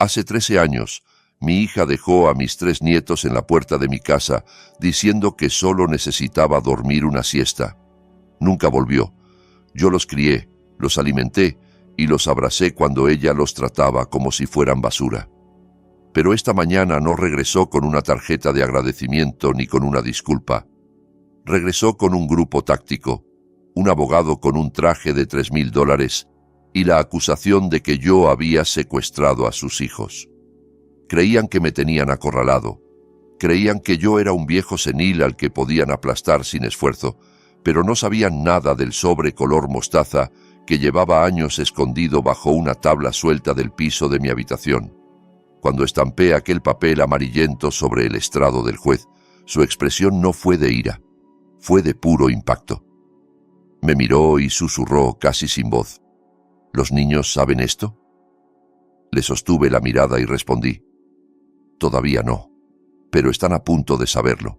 Hace 13 años, mi hija dejó a mis 3 nietos en la puerta de mi casa, diciendo que solo necesitaba dormir una siesta. Nunca volvió. Yo los crié, los alimenté y los abracé cuando ella los trataba como si fueran basura. Pero esta mañana no regresó con una tarjeta de agradecimiento ni con una disculpa. Regresó con un grupo táctico, un abogado con un traje de $3,000 y la acusación de que yo había secuestrado a sus hijos. Creían que me tenían acorralado. Creían que yo era un viejo senil al que podían aplastar sin esfuerzo, pero no sabían nada del sobre color mostaza que llevaba años escondido bajo una tabla suelta del piso de mi habitación. Cuando estampé aquel papel amarillento sobre el estrado del juez, su expresión no fue de ira, fue de puro impacto. Me miró y susurró casi sin voz: ¿Los niños saben esto? Le sostuve la mirada y respondí: Todavía no, pero están a punto de saberlo.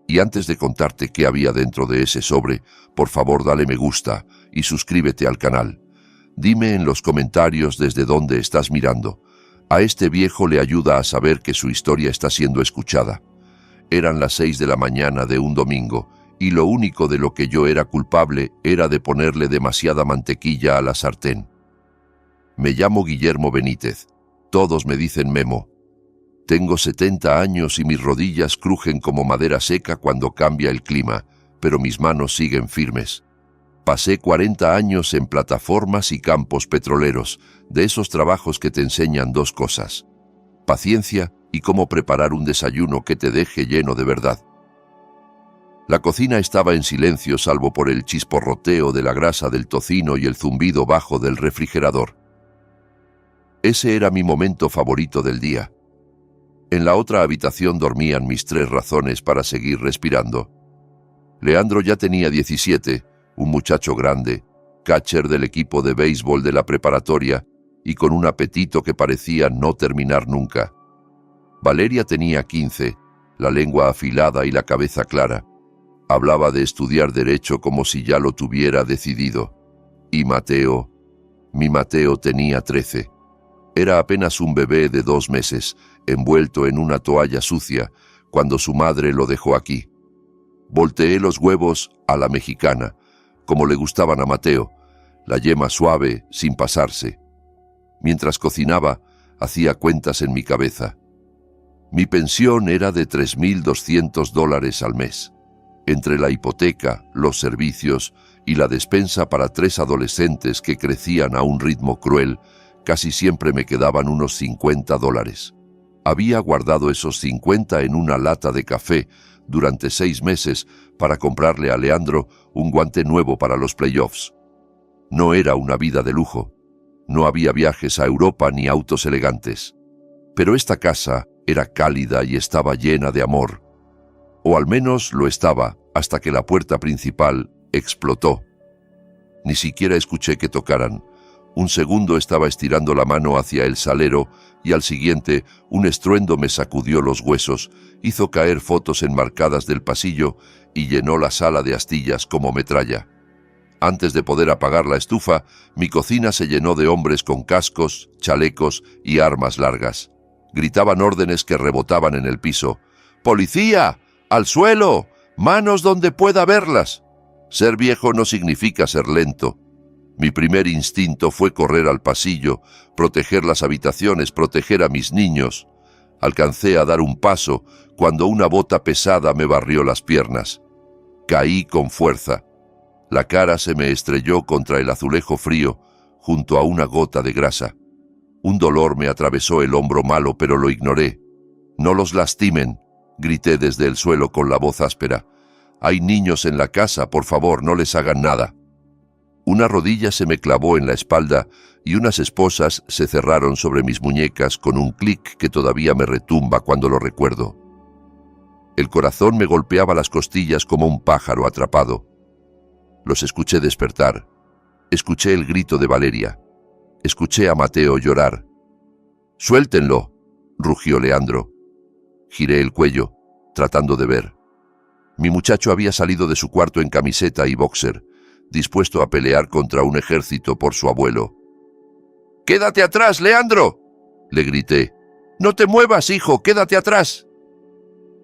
Y antes de contarte qué había dentro de ese sobre, por favor dale me gusta y suscríbete al canal. Dime en los comentarios desde dónde estás mirando. A este viejo le ayuda a saber que su historia está siendo escuchada. Eran las 6 de la mañana de un domingo, y lo único de lo que yo era culpable era de ponerle demasiada mantequilla a la sartén. Me llamo Guillermo Benítez. Todos me dicen Memo. Tengo 70 años y mis rodillas crujen como madera seca cuando cambia el clima, pero mis manos siguen firmes. Pasé 40 años en plataformas y campos petroleros, de esos trabajos que te enseñan 2 cosas: paciencia y cómo preparar un desayuno que te deje lleno de verdad. La cocina estaba en silencio salvo por el chisporroteo de la grasa del tocino y el zumbido bajo del refrigerador. Ese era mi momento favorito del día. En la otra habitación dormían mis 3 razones para seguir respirando. Leandro ya tenía 17, un muchacho grande, catcher del equipo de béisbol de la preparatoria y con un apetito que parecía no terminar nunca. Valeria tenía 15, la lengua afilada y la cabeza clara. Hablaba de estudiar derecho como si ya lo tuviera decidido. Y Mateo, mi Mateo tenía 13. Era apenas un bebé de 2 meses, envuelto en una toalla sucia, cuando su madre lo dejó aquí. Volteé los huevos a la mexicana, como le gustaban a Mateo, la yema suave, sin pasarse. Mientras cocinaba, hacía cuentas en mi cabeza. Mi pensión era de $3,200 al mes. Entre la hipoteca, los servicios y la despensa para 3 adolescentes que crecían a un ritmo cruel, casi siempre me quedaban unos $50. Había guardado esos 50 en una lata de café durante 6 meses para comprarle a Leandro un guante nuevo para los playoffs. No era una vida de lujo. No había viajes a Europa ni autos elegantes. Pero esta casa era cálida y estaba llena de amor. O al menos lo estaba hasta que la puerta principal explotó. Ni siquiera escuché que tocaran. Un segundo estaba estirando la mano hacia el salero y al siguiente un estruendo me sacudió los huesos, hizo caer fotos enmarcadas del pasillo y llenó la sala de astillas como metralla. Antes de poder apagar la estufa, mi cocina se llenó de hombres con cascos, chalecos y armas largas. Gritaban órdenes que rebotaban en el piso. ¡Policía! ¡Al suelo! ¡Manos donde pueda verlas! Ser viejo no significa ser lento. Mi primer instinto fue correr al pasillo, proteger las habitaciones, proteger a mis niños. Alcancé a dar un paso cuando una bota pesada me barrió las piernas. Caí con fuerza. La cara se me estrelló contra el azulejo frío, junto a una gota de grasa. Un dolor me atravesó el hombro malo, pero lo ignoré. «No los lastimen», grité desde el suelo con la voz áspera. «Hay niños en la casa, por favor, no les hagan nada». Una rodilla se me clavó en la espalda y unas esposas se cerraron sobre mis muñecas con un clic que todavía me retumba cuando lo recuerdo. El corazón me golpeaba las costillas como un pájaro atrapado. Los escuché despertar. Escuché el grito de Valeria. Escuché a Mateo llorar. «¡Suéltenlo!», rugió Leandro. Giré el cuello, tratando de ver. Mi muchacho había salido de su cuarto en camiseta y boxer, dispuesto a pelear contra un ejército por su abuelo. «¡Quédate atrás, Leandro!», Le grité. «¡No te muevas, hijo! ¡Quédate atrás!».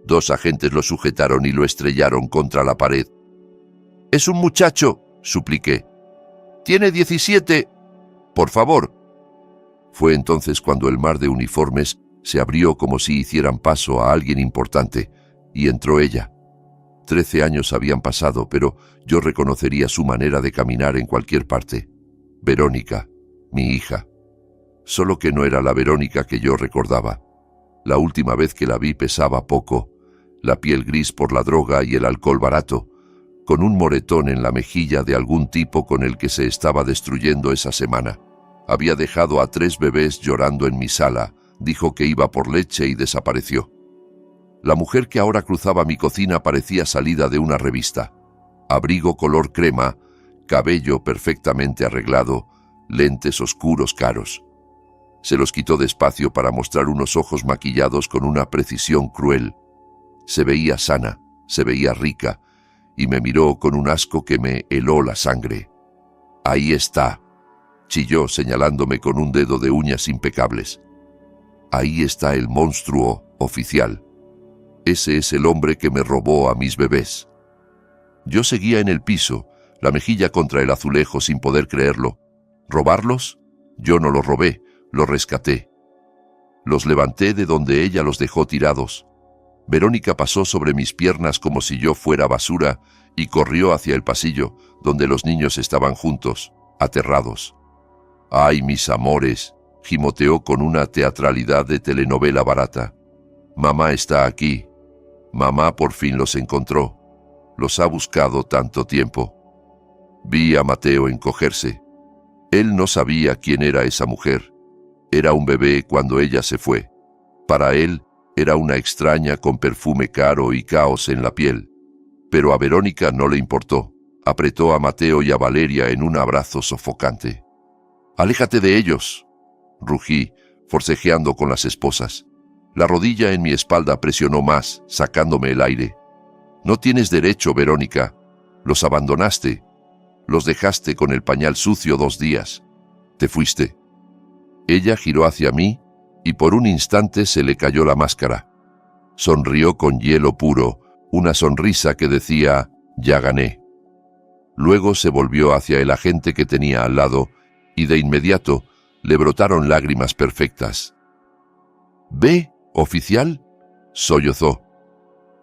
2 agentes lo sujetaron y lo estrellaron contra la pared. «Es un muchacho», supliqué. «Tiene 17. Por favor». Fue entonces cuando el mar de uniformes se abrió como si hicieran paso a alguien importante, y entró ella. 13 años habían pasado, pero yo reconocería su manera de caminar en cualquier parte. Verónica, mi hija. Solo que no era la Verónica que yo recordaba. La última vez que la vi pesaba poco, la piel gris por la droga y el alcohol barato, con un moretón en la mejilla de algún tipo con el que se estaba destruyendo esa semana. Había dejado a 3 bebés llorando en mi sala, dijo que iba por leche y desapareció. La mujer que ahora cruzaba mi cocina parecía salida de una revista. Abrigo color crema, cabello perfectamente arreglado, lentes oscuros caros. Se los quitó despacio para mostrar unos ojos maquillados con una precisión cruel. Se veía sana, se veía rica, y me miró con un asco que me heló la sangre. «Ahí está», chilló señalándome con un dedo de uñas impecables. «Ahí está el monstruo oficial. Ese es el hombre que me robó a mis bebés». Yo seguía en el piso, la mejilla contra el azulejo sin poder creerlo. ¿Robarlos? Yo no los robé, los rescaté. Los levanté de donde ella los dejó tirados. Verónica pasó sobre mis piernas como si yo fuera basura y corrió hacia el pasillo, donde los niños estaban juntos, aterrados. «¡Ay, mis amores!», gimoteó con una teatralidad de telenovela barata. «Mamá está aquí. Mamá por fin los encontró. Los ha buscado tanto tiempo». Vi a Mateo encogerse. Él no sabía quién era esa mujer. Era un bebé cuando ella se fue. Para él era una extraña con perfume caro y caos en la piel. Pero a Verónica no le importó. Apretó a Mateo y a Valeria en un abrazo sofocante. «¡Aléjate de ellos!», rugí, forcejeando con las esposas. La rodilla en mi espalda presionó más, sacándome el aire. «No tienes derecho, Verónica. Los abandonaste. Los dejaste con el pañal sucio 2 días. Te fuiste». Ella giró hacia mí y por un instante se le cayó la máscara. Sonrió con hielo puro, una sonrisa que decía: «Ya gané». Luego se volvió hacia el agente que tenía al lado y de inmediato le brotaron lágrimas perfectas. «¿Ve, oficial?», sollozó.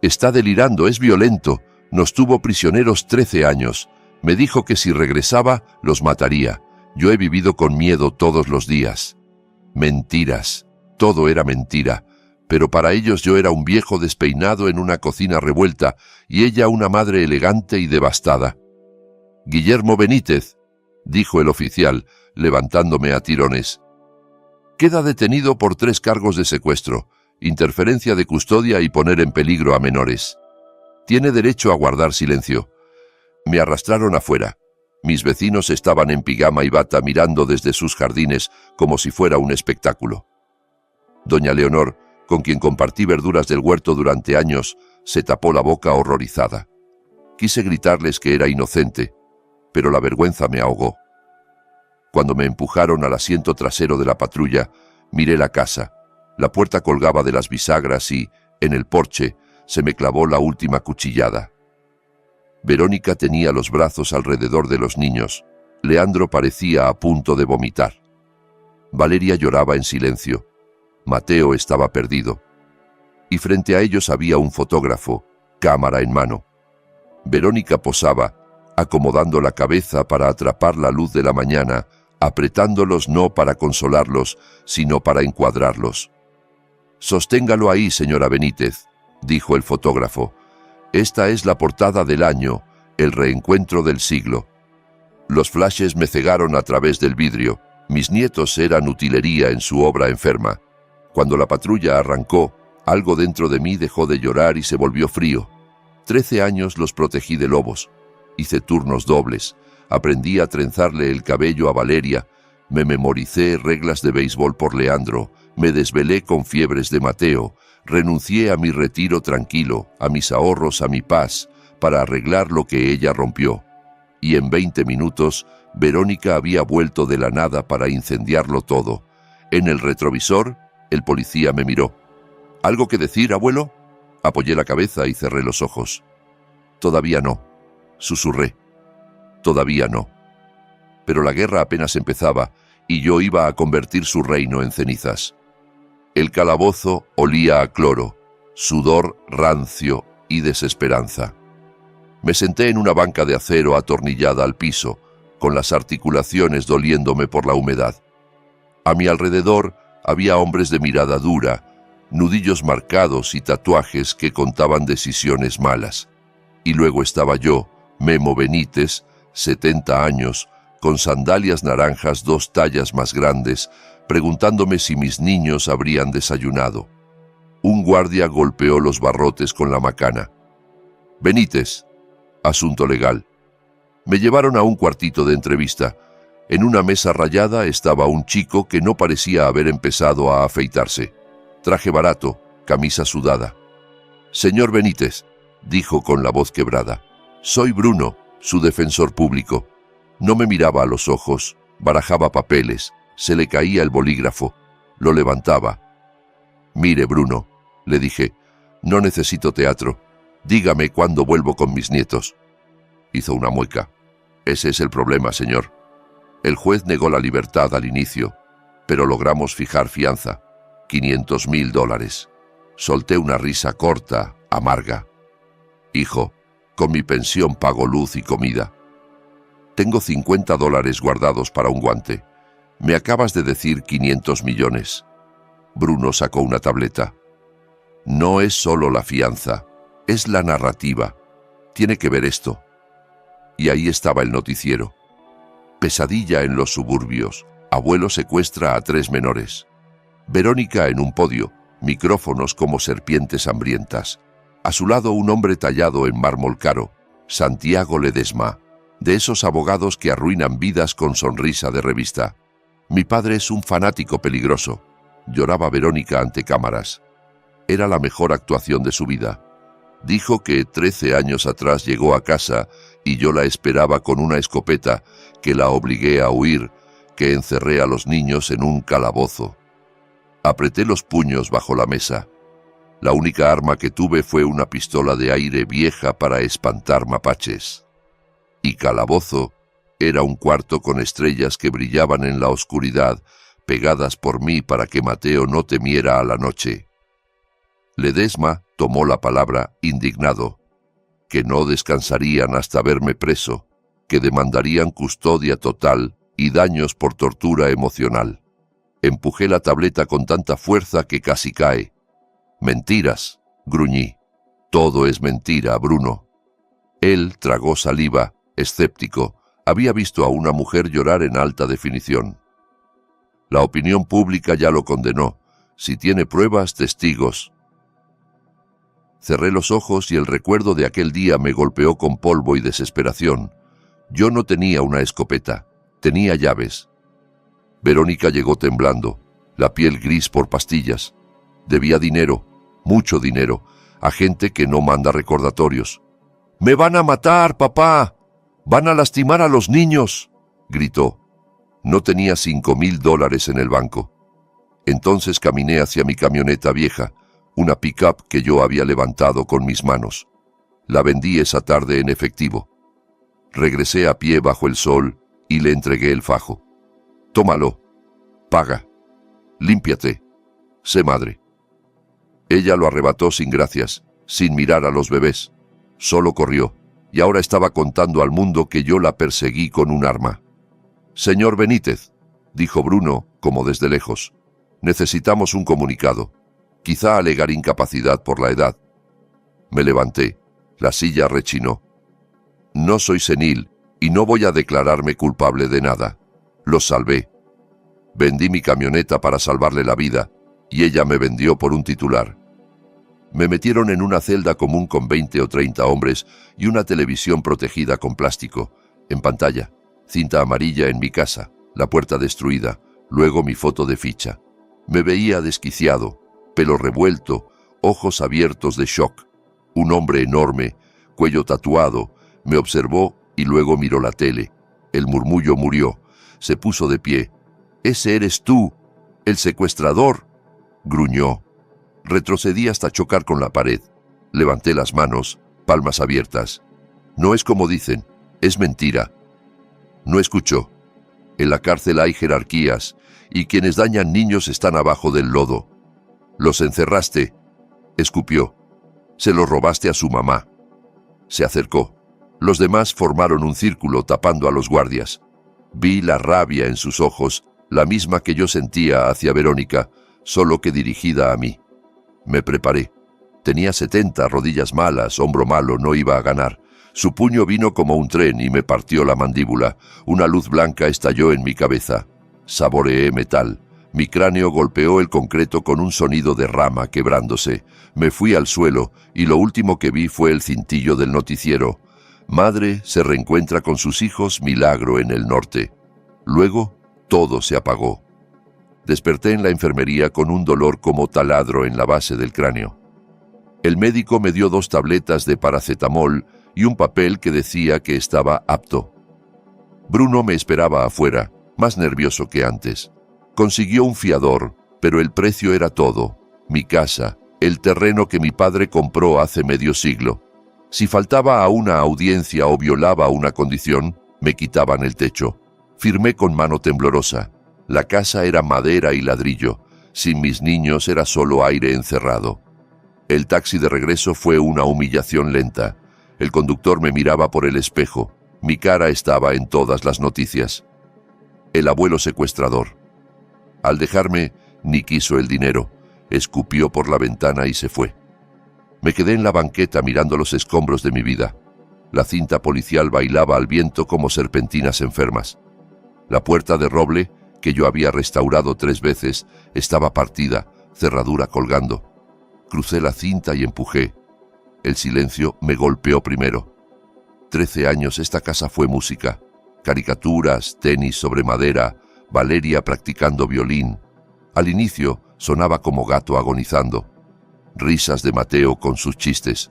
«Está delirando, es violento. Nos tuvo prisioneros 13 años. Me dijo que si regresaba, los mataría. Yo he vivido con miedo todos los días». Mentiras. Todo era mentira. Pero para ellos yo era un viejo despeinado en una cocina revuelta y ella una madre elegante y devastada. «Guillermo Benítez», dijo el oficial, levantándome a tirones. «Queda detenido por 3 cargos de secuestro, interferencia de custodia y poner en peligro a menores. Tiene derecho a guardar silencio». Me arrastraron afuera. Mis vecinos estaban en pijama y bata mirando desde sus jardines como si fuera un espectáculo. Doña Leonor, con quien compartí verduras del huerto durante años, se tapó la boca horrorizada. Quise gritarles que era inocente, pero la vergüenza me ahogó. Cuando me empujaron al asiento trasero de la patrulla, miré la casa. La puerta colgaba de las bisagras y, en el porche, se me clavó la última cuchillada. Verónica tenía los brazos alrededor de los niños. Leandro parecía a punto de vomitar. Valeria lloraba en silencio. Mateo estaba perdido. Y frente a ellos había un fotógrafo, cámara en mano. Verónica posaba, acomodando la cabeza para atrapar la luz de la mañana, apretándolos no para consolarlos, sino para encuadrarlos. «Sosténgalo ahí, señora Benítez», dijo el fotógrafo. «Esta es la portada del año, el reencuentro del siglo». Los flashes me cegaron a través del vidrio. Mis nietos eran utilería en su obra enferma. Cuando la patrulla arrancó, algo dentro de mí dejó de llorar y se volvió frío. 13 años los protegí de lobos. Hice turnos dobles. Aprendí a trenzarle el cabello a Valeria. Me memoricé reglas de béisbol por Leandro. Me desvelé con fiebres de Mateo. Renuncié a mi retiro tranquilo, a mis ahorros, a mi paz, para arreglar lo que ella rompió. Y en 20 minutos, Verónica había vuelto de la nada para incendiarlo todo. En el retrovisor, el policía me miró. ¿Algo que decir, abuelo? Apoyé la cabeza y cerré los ojos. Todavía no, susurré. Todavía no. Pero la guerra apenas empezaba y yo iba a convertir su reino en cenizas. El calabozo olía a cloro, sudor rancio y desesperanza. Me senté en una banca de acero atornillada al piso, con las articulaciones doliéndome por la humedad. A mi alrededor había hombres de mirada dura, nudillos marcados y tatuajes que contaban decisiones malas. Y luego estaba yo, Memo Benítez, 70 años, con sandalias naranjas 2 tallas más grandes, preguntándome si mis niños habrían desayunado. Un guardia golpeó los barrotes con la macana. Benítez, asunto legal. Me llevaron a un cuartito de entrevista. En una mesa rayada estaba un chico que no parecía haber empezado a afeitarse. Traje barato, camisa sudada. Señor Benítez, dijo con la voz quebrada, soy Bruno, su defensor público. No me miraba a los ojos, barajaba papeles, se le caía el bolígrafo, lo levantaba. Mire, Bruno, le dije, no necesito teatro. Dígame cuándo vuelvo con mis nietos. Hizo una mueca. Ese es el problema, señor. El juez negó la libertad al inicio, pero logramos fijar fianza, $500,000. Solté una risa corta, amarga. Hijo, con mi pensión pago luz y comida. Tengo $50 guardados para un guante. Me acabas de decir 500 millones. Bruno sacó una tableta. No es solo la fianza, es la narrativa. Tiene que ver esto. Y ahí estaba el noticiero. Pesadilla en los suburbios. Abuelo secuestra a 3 menores. Verónica en un podio, micrófonos como serpientes hambrientas. A su lado un hombre tallado en mármol caro, Santiago Ledesma, de esos abogados que arruinan vidas con sonrisa de revista. Mi padre es un fanático peligroso. Lloraba Verónica ante cámaras. Era la mejor actuación de su vida. Dijo que 13 años atrás llegó a casa y yo la esperaba con una escopeta, que la obligué a huir, que encerré a los niños en un calabozo. Apreté los puños bajo la mesa. La única arma que tuve fue una pistola de aire vieja para espantar mapaches. Y calabozo era un cuarto con estrellas que brillaban en la oscuridad, pegadas por mí para que Mateo no temiera a la noche. Ledesma tomó la palabra indignado, que no descansarían hasta verme preso, que demandarían custodia total y daños por tortura emocional. Empujé la tableta con tanta fuerza que casi cae. Mentiras, gruñí. Todo es mentira, Bruno. Él tragó saliva, escéptico. Había visto a una mujer llorar en alta definición. La opinión pública ya lo condenó. Si tiene pruebas, testigos. Cerré los ojos y el recuerdo de aquel día me golpeó con polvo y desesperación. Yo no tenía una escopeta, tenía llaves. Verónica llegó temblando, la piel gris por pastillas. Debía dinero, mucho dinero, a gente que no manda recordatorios. «¡Me van a matar, papá! ¡Van a lastimar a los niños!», gritó. No tenía $5,000 en el banco. Entonces caminé hacia mi camioneta vieja, una pick-up que yo había levantado con mis manos. La vendí esa tarde en efectivo. Regresé a pie bajo el sol y le entregué el fajo. «Tómalo. Paga. Límpiate. Sé madre». Ella lo arrebató sin gracias, sin mirar a los bebés. Solo corrió, y ahora estaba contando al mundo que yo la perseguí con un arma. «Señor Benítez», dijo Bruno, como desde lejos, «necesitamos un comunicado. Quizá alegar incapacidad por la edad». Me levanté. La silla rechinó. «No soy senil y no voy a declararme culpable de nada. Los salvé. Vendí mi camioneta para salvarle la vida y ella me vendió por un titular. Me metieron en una celda común con 20 o 30 hombres y una televisión protegida con plástico, en pantalla, cinta amarilla en mi casa, la puerta destruida, luego mi foto de ficha. Me veía desquiciado, pelo revuelto, ojos abiertos de shock. Un hombre enorme, cuello tatuado, me observó y luego miró la tele. El murmullo murió. Se puso de pie. «¡Ese eres tú!», El secuestrador, gruñó. Retrocedí hasta chocar con la pared. Levanté las manos, palmas abiertas. No es como dicen, es mentira. No escuchó. En la cárcel hay jerarquías, y quienes dañan niños están abajo del lodo. Los encerraste, escupió. Se los robaste a su mamá. Se acercó. Los demás formaron un círculo tapando a los guardias. Vi la rabia en sus ojos, la misma que yo sentía hacia Verónica, solo que dirigida a mí. Me preparé. Tenía 70, rodillas malas, hombro malo, no iba a ganar. Su puño vino como un tren y me partió la mandíbula. Una luz blanca estalló en mi cabeza. Saboreé metal. Mi cráneo golpeó el concreto con un sonido de rama quebrándose. Me fui al suelo y lo último que vi fue el cintillo del noticiero. Madre se reencuentra con sus hijos, milagro en el norte. Luego, todo se apagó. Desperté en la enfermería con un dolor como taladro en la base del cráneo. El médico me dio 2 tabletas de paracetamol y un papel que decía que estaba apto. Bruno me esperaba afuera, más nervioso que antes. Consiguió un fiador, pero el precio era todo. Mi casa, el terreno que mi padre compró hace medio siglo. Si faltaba a una audiencia o violaba una condición, me quitaban el techo. Firmé con mano temblorosa. La casa era madera y ladrillo. Sin mis niños era solo aire encerrado. El taxi de regreso fue una humillación lenta. El conductor me miraba por el espejo. Mi cara estaba en todas las noticias. El abuelo secuestrador. Al dejarme, ni quiso el dinero. Escupió por la ventana y se fue. Me quedé en la banqueta mirando los escombros de mi vida. La cinta policial bailaba al viento como serpentinas enfermas. La puerta de roble, que yo había restaurado 3 veces, estaba partida, cerradura colgando. Crucé la cinta y empujé. El silencio me golpeó primero. 13 años esta casa fue música. Caricaturas, tenis sobre madera, Valeria practicando violín. Al inicio sonaba como gato agonizando. Risas de Mateo con sus chistes.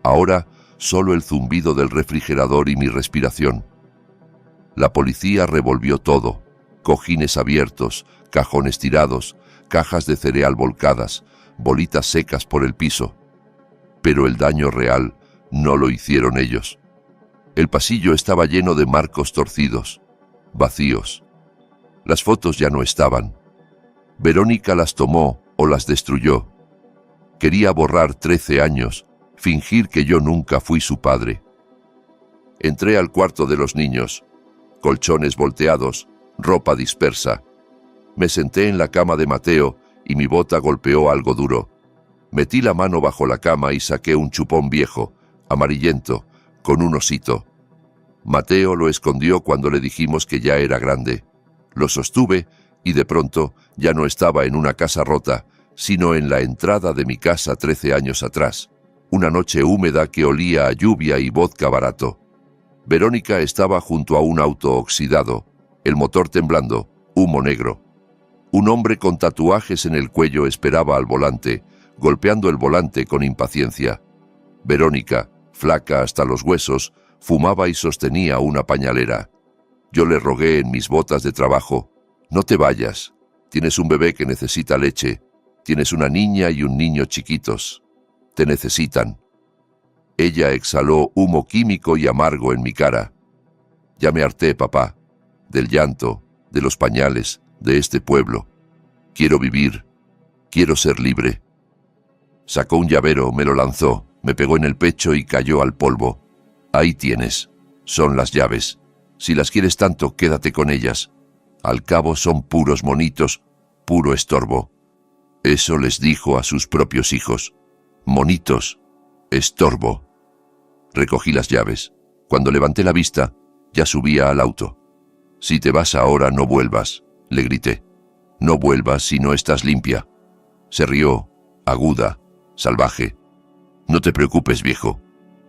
Ahora solo el zumbido del refrigerador y mi respiración. La policía revolvió todo. Cojines abiertos, cajones tirados, cajas de cereal volcadas, bolitas secas por el piso. Pero el daño real no lo hicieron ellos. El pasillo estaba lleno de marcos torcidos, vacíos. Las fotos ya no estaban. Verónica las tomó o las destruyó. Quería borrar 13 años, fingir que yo nunca fui su padre. Entré al cuarto de los niños. Colchones volteados, ropa dispersa. Me senté en la cama de Mateo y mi bota golpeó algo duro. Metí la mano bajo la cama y saqué un chupón viejo, amarillento, con un osito. Mateo lo escondió cuando le dijimos que ya era grande. Lo sostuve y de pronto ya no estaba en una casa rota, sino en la entrada de mi casa 13 años atrás. Una noche húmeda que olía a lluvia y vodka barato. Verónica estaba junto a un auto oxidado, el motor temblando, humo negro. Un hombre con tatuajes en el cuello esperaba al volante, golpeando el volante con impaciencia. Verónica, flaca hasta los huesos, fumaba y sostenía una pañalera. Yo le rogué en mis botas de trabajo: «No te vayas. Tienes un bebé que necesita leche. Tienes una niña y un niño chiquitos. Te necesitan». Ella exhaló humo químico y amargo en mi cara. «Ya me harté, papá, del llanto, de los pañales, de este pueblo. Quiero vivir. Quiero ser libre». Sacó un llavero, me lo lanzó, me pegó en el pecho y cayó al polvo. «Ahí tienes. Son las llaves. Si las quieres tanto, quédate con ellas. Al cabo son puros monitos, puro estorbo». Eso les dijo a sus propios hijos. Monitos, estorbo. Recogí las llaves. Cuando levanté la vista, ya subía al auto. «Si te vas ahora, no vuelvas», le grité. «No vuelvas si no estás limpia». Se rió, aguda, salvaje. «No te preocupes, viejo.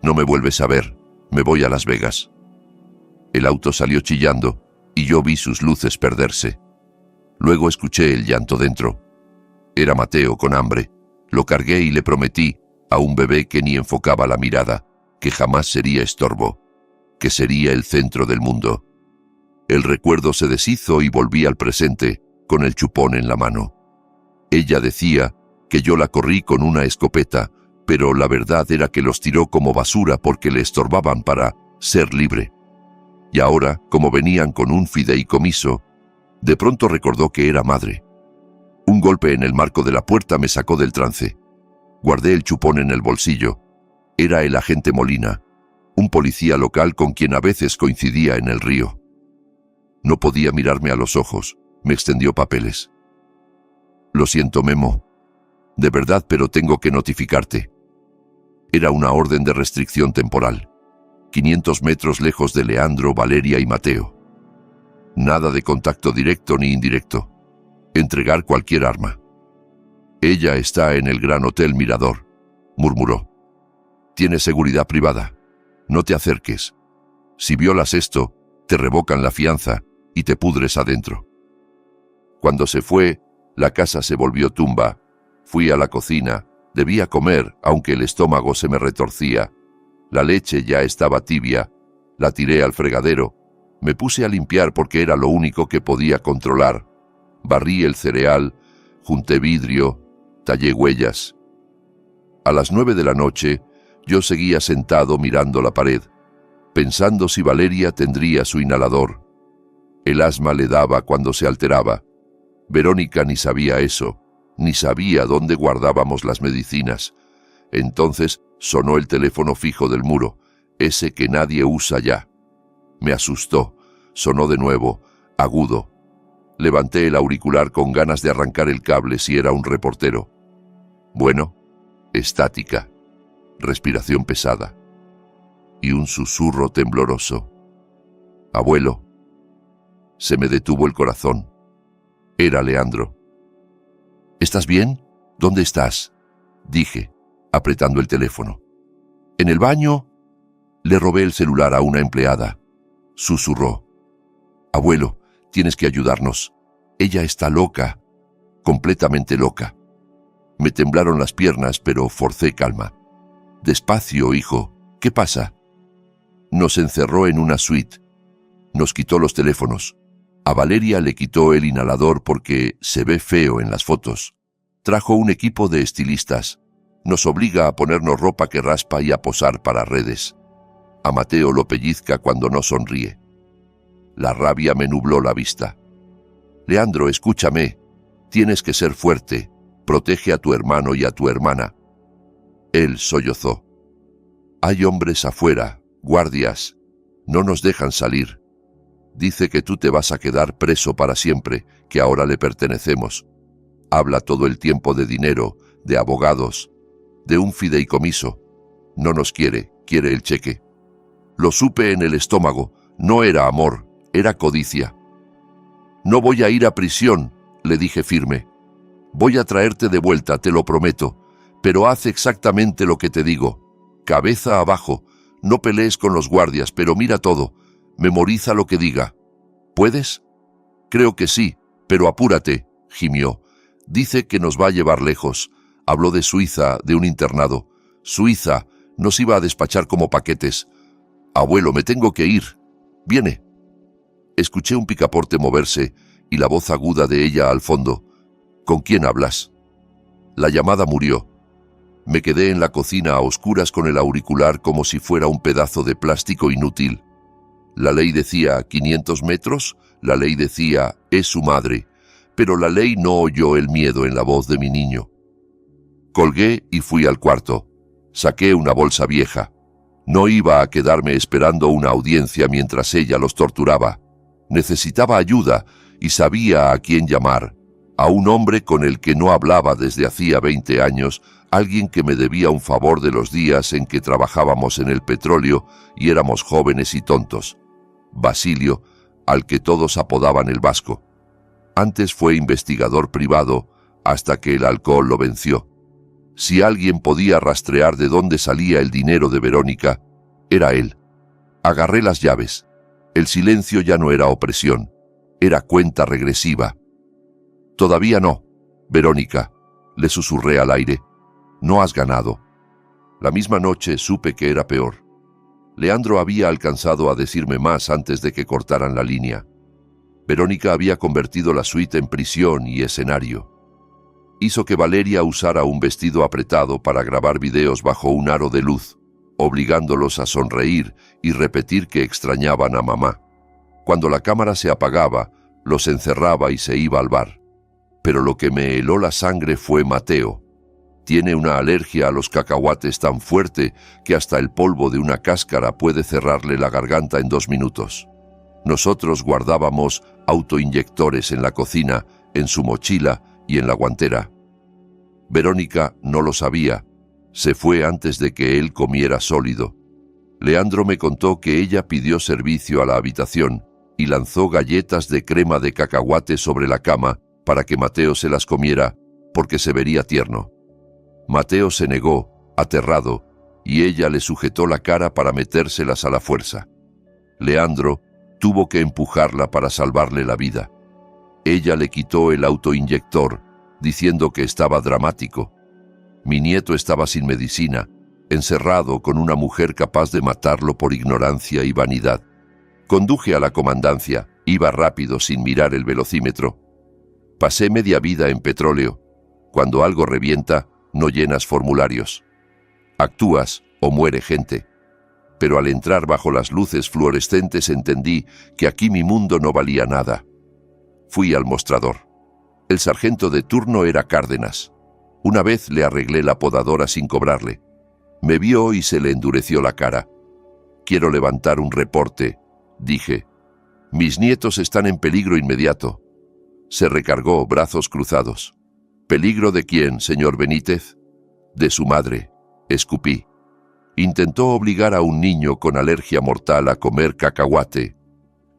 No me vuelves a ver. Me voy a Las Vegas». El auto salió chillando y yo vi sus luces perderse. Luego escuché el llanto dentro. Era Mateo con hambre. Lo cargué y le prometí a un bebé que ni enfocaba la mirada, que jamás sería estorbo, que sería el centro del mundo. El recuerdo se deshizo y volví al presente, con el chupón en la mano. Ella decía que yo la corrí con una escopeta, pero la verdad era que los tiró como basura porque le estorbaban para ser libre. Y ahora, como venían con un fideicomiso, de pronto recordó que era madre. Un golpe en el marco de la puerta me sacó del trance. Guardé el chupón en el bolsillo. Era el agente Molina, un policía local con quien a veces coincidía en el río. No podía mirarme a los ojos. Me extendió papeles. Lo siento, Memo. De verdad, pero tengo que notificarte. Era una orden de restricción temporal. 500 metros lejos de Leandro, Valeria y Mateo. Nada de contacto directo ni indirecto. Entregar cualquier arma. Ella está en el Gran Hotel Mirador, murmuró. Tiene seguridad privada. No te acerques. Si violas esto, te revocan la fianza y te pudres adentro. Cuando se fue, la casa se volvió tumba. Fui a la cocina. Debía comer, aunque el estómago se me retorcía. La leche ya estaba tibia. La tiré al fregadero. Me puse a limpiar porque era lo único que podía controlar. Barrí el cereal, junté vidrio, tallé huellas. A las 9 de la noche, yo seguía sentado mirando la pared, pensando si Valeria tendría su inhalador. El asma le daba cuando se alteraba. Verónica ni sabía eso, ni sabía dónde guardábamos las medicinas. Entonces sonó el teléfono fijo del muro, ese que nadie usa ya. Me asustó. Sonó de nuevo, agudo. Levanté el auricular con ganas de arrancar el cable si era un reportero. Bueno, estática, respiración pesada y un susurro tembloroso. Abuelo. Se me detuvo el corazón. Era Leandro. ¿Estás bien? ¿Dónde estás?, dije, apretando el teléfono. ¿En el baño? Le robé el celular a una empleada. Susurró. Abuelo, tienes que ayudarnos. Ella está loca, completamente loca. Me temblaron las piernas, pero forcé calma. Despacio, hijo. ¿Qué pasa? Nos encerró en una suite. Nos quitó los teléfonos. A Valeria le quitó el inhalador porque se ve feo en las fotos. Trajo un equipo de estilistas. Nos obliga a ponernos ropa que raspa y a posar para redes. A Mateo lo pellizca cuando no sonríe. La rabia me nubló la vista. Leandro, escúchame. Tienes que ser fuerte. Protege a tu hermano y a tu hermana. Él sollozó. Hay hombres afuera, guardias. No nos dejan salir. Dice que tú te vas a quedar preso para siempre, que ahora le pertenecemos. Habla todo el tiempo de dinero, de abogados, de un fideicomiso. No nos quiere, quiere el cheque. Lo supe en el estómago. No era amor, era codicia. No voy a ir a prisión, le dije firme. Voy a traerte de vuelta, te lo prometo, pero haz exactamente lo que te digo. Cabeza abajo, no pelees con los guardias, pero mira todo. Memoriza lo que diga. ¿Puedes? Creo que sí, pero apúrate, gimió. Dice que nos va a llevar lejos. Habló de Suiza, de un internado. Suiza, nos iba a despachar como paquetes. Abuelo, me tengo que ir. Viene. Escuché un picaporte moverse y la voz aguda de ella al fondo. ¿Con quién hablas? La llamada murió. Me quedé en la cocina a oscuras con el auricular como si fuera un pedazo de plástico inútil. La ley decía 500 metros, la ley decía es su madre, pero la ley no oyó el miedo en la voz de mi niño. Colgué y fui al cuarto. Saqué una bolsa vieja. No iba a quedarme esperando una audiencia mientras ella los torturaba. Necesitaba ayuda y sabía a quién llamar. A un hombre con el que no hablaba desde hacía 20 años, alguien que me debía un favor de los días en que trabajábamos en el petróleo y éramos jóvenes y tontos. Basilio, al que todos apodaban el Vasco. Antes fue investigador privado, hasta que el alcohol lo venció. Si alguien podía rastrear de dónde salía el dinero de Verónica, era él. Agarré las llaves. El silencio ya no era opresión, era cuenta regresiva. Todavía no, Verónica, le susurré al aire. No has ganado. La misma noche supe que era peor. Leandro había alcanzado a decirme más antes de que cortaran la línea. Verónica había convertido la suite en prisión y escenario. Hizo que Valeria usara un vestido apretado para grabar videos bajo un aro de luz, obligándolos a sonreír y repetir que extrañaban a mamá. Cuando la cámara se apagaba, los encerraba y se iba al bar. Pero lo que me heló la sangre fue Mateo. Tiene una alergia a los cacahuates tan fuerte que hasta el polvo de una cáscara puede cerrarle la garganta en 2 minutos. Nosotros guardábamos autoinyectores en la cocina, en su mochila y en la guantera. Verónica no lo sabía. Se fue antes de que él comiera sólido. Leandro me contó que ella pidió servicio a la habitación y lanzó galletas de crema de cacahuate sobre la cama para que Mateo se las comiera porque se vería tierno. Mateo se negó, aterrado, y ella le sujetó la cara para metérselas a la fuerza. Leandro tuvo que empujarla para salvarle la vida. Ella le quitó el autoinyector, diciendo que estaba dramático. Mi nieto estaba sin medicina, encerrado con una mujer capaz de matarlo por ignorancia y vanidad. Conduje a la comandancia, iba rápido sin mirar el velocímetro. Pasé media vida en petróleo. Cuando algo revienta, no llenas formularios. Actúas o muere gente. Pero al entrar bajo las luces fluorescentes entendí que aquí mi mundo no valía nada. Fui al mostrador. El sargento de turno era Cárdenas. Una vez le arreglé la podadora sin cobrarle. Me vio y se le endureció la cara. «Quiero levantar un reporte», dije. «Mis nietos están en peligro inmediato». Se recargó, brazos cruzados. «¿Peligro de quién, señor Benítez?» «De su madre», escupí. Intentó obligar a un niño con alergia mortal a comer cacahuate.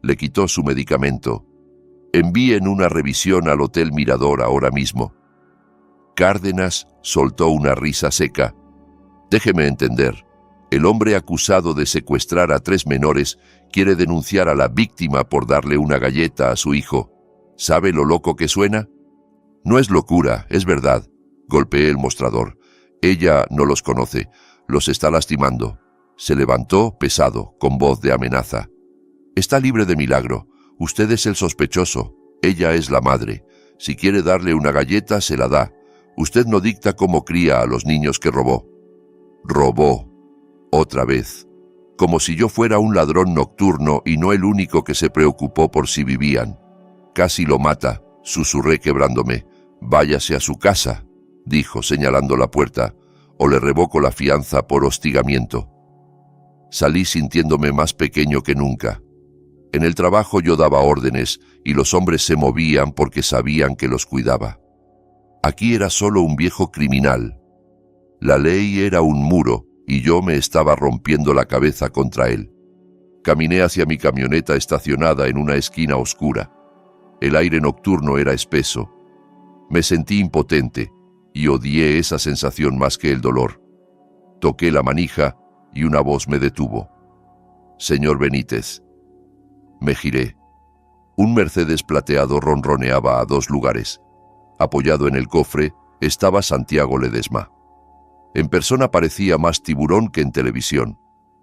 Le quitó su medicamento. «Envíen una revisión al Hotel Mirador ahora mismo». Cárdenas soltó una risa seca. «Déjeme entender. El hombre acusado de secuestrar a 3 menores quiere denunciar a la víctima por darle una galleta a su hijo. ¿Sabe lo loco que suena?» «No es locura, es verdad». Golpeé el mostrador. «Ella no los conoce. Los está lastimando». Se levantó, pesado, con voz de amenaza. «Está libre de milagro. Usted es el sospechoso. Ella es la madre. Si quiere darle una galleta, se la da. Usted no dicta cómo cría a los niños que robó». «Robó. Otra vez. Como si yo fuera un ladrón nocturno y no el único que se preocupó por si vivían. Casi lo mata», susurré quebrándome. «Váyase a su casa», dijo señalando la puerta, «o le revoco la fianza por hostigamiento». Salí sintiéndome más pequeño que nunca. En el trabajo yo daba órdenes y los hombres se movían porque sabían que los cuidaba. Aquí era solo un viejo criminal. La ley era un muro y yo me estaba rompiendo la cabeza contra él. Caminé hacia mi camioneta estacionada en una esquina oscura. El aire nocturno era espeso. Me sentí impotente y odié esa sensación más que el dolor. Toqué la manija y una voz me detuvo. «Señor Benítez». Me giré. Un Mercedes plateado ronroneaba a 2 lugares. Apoyado en el cofre estaba Santiago Ledesma. En persona parecía más tiburón que en televisión.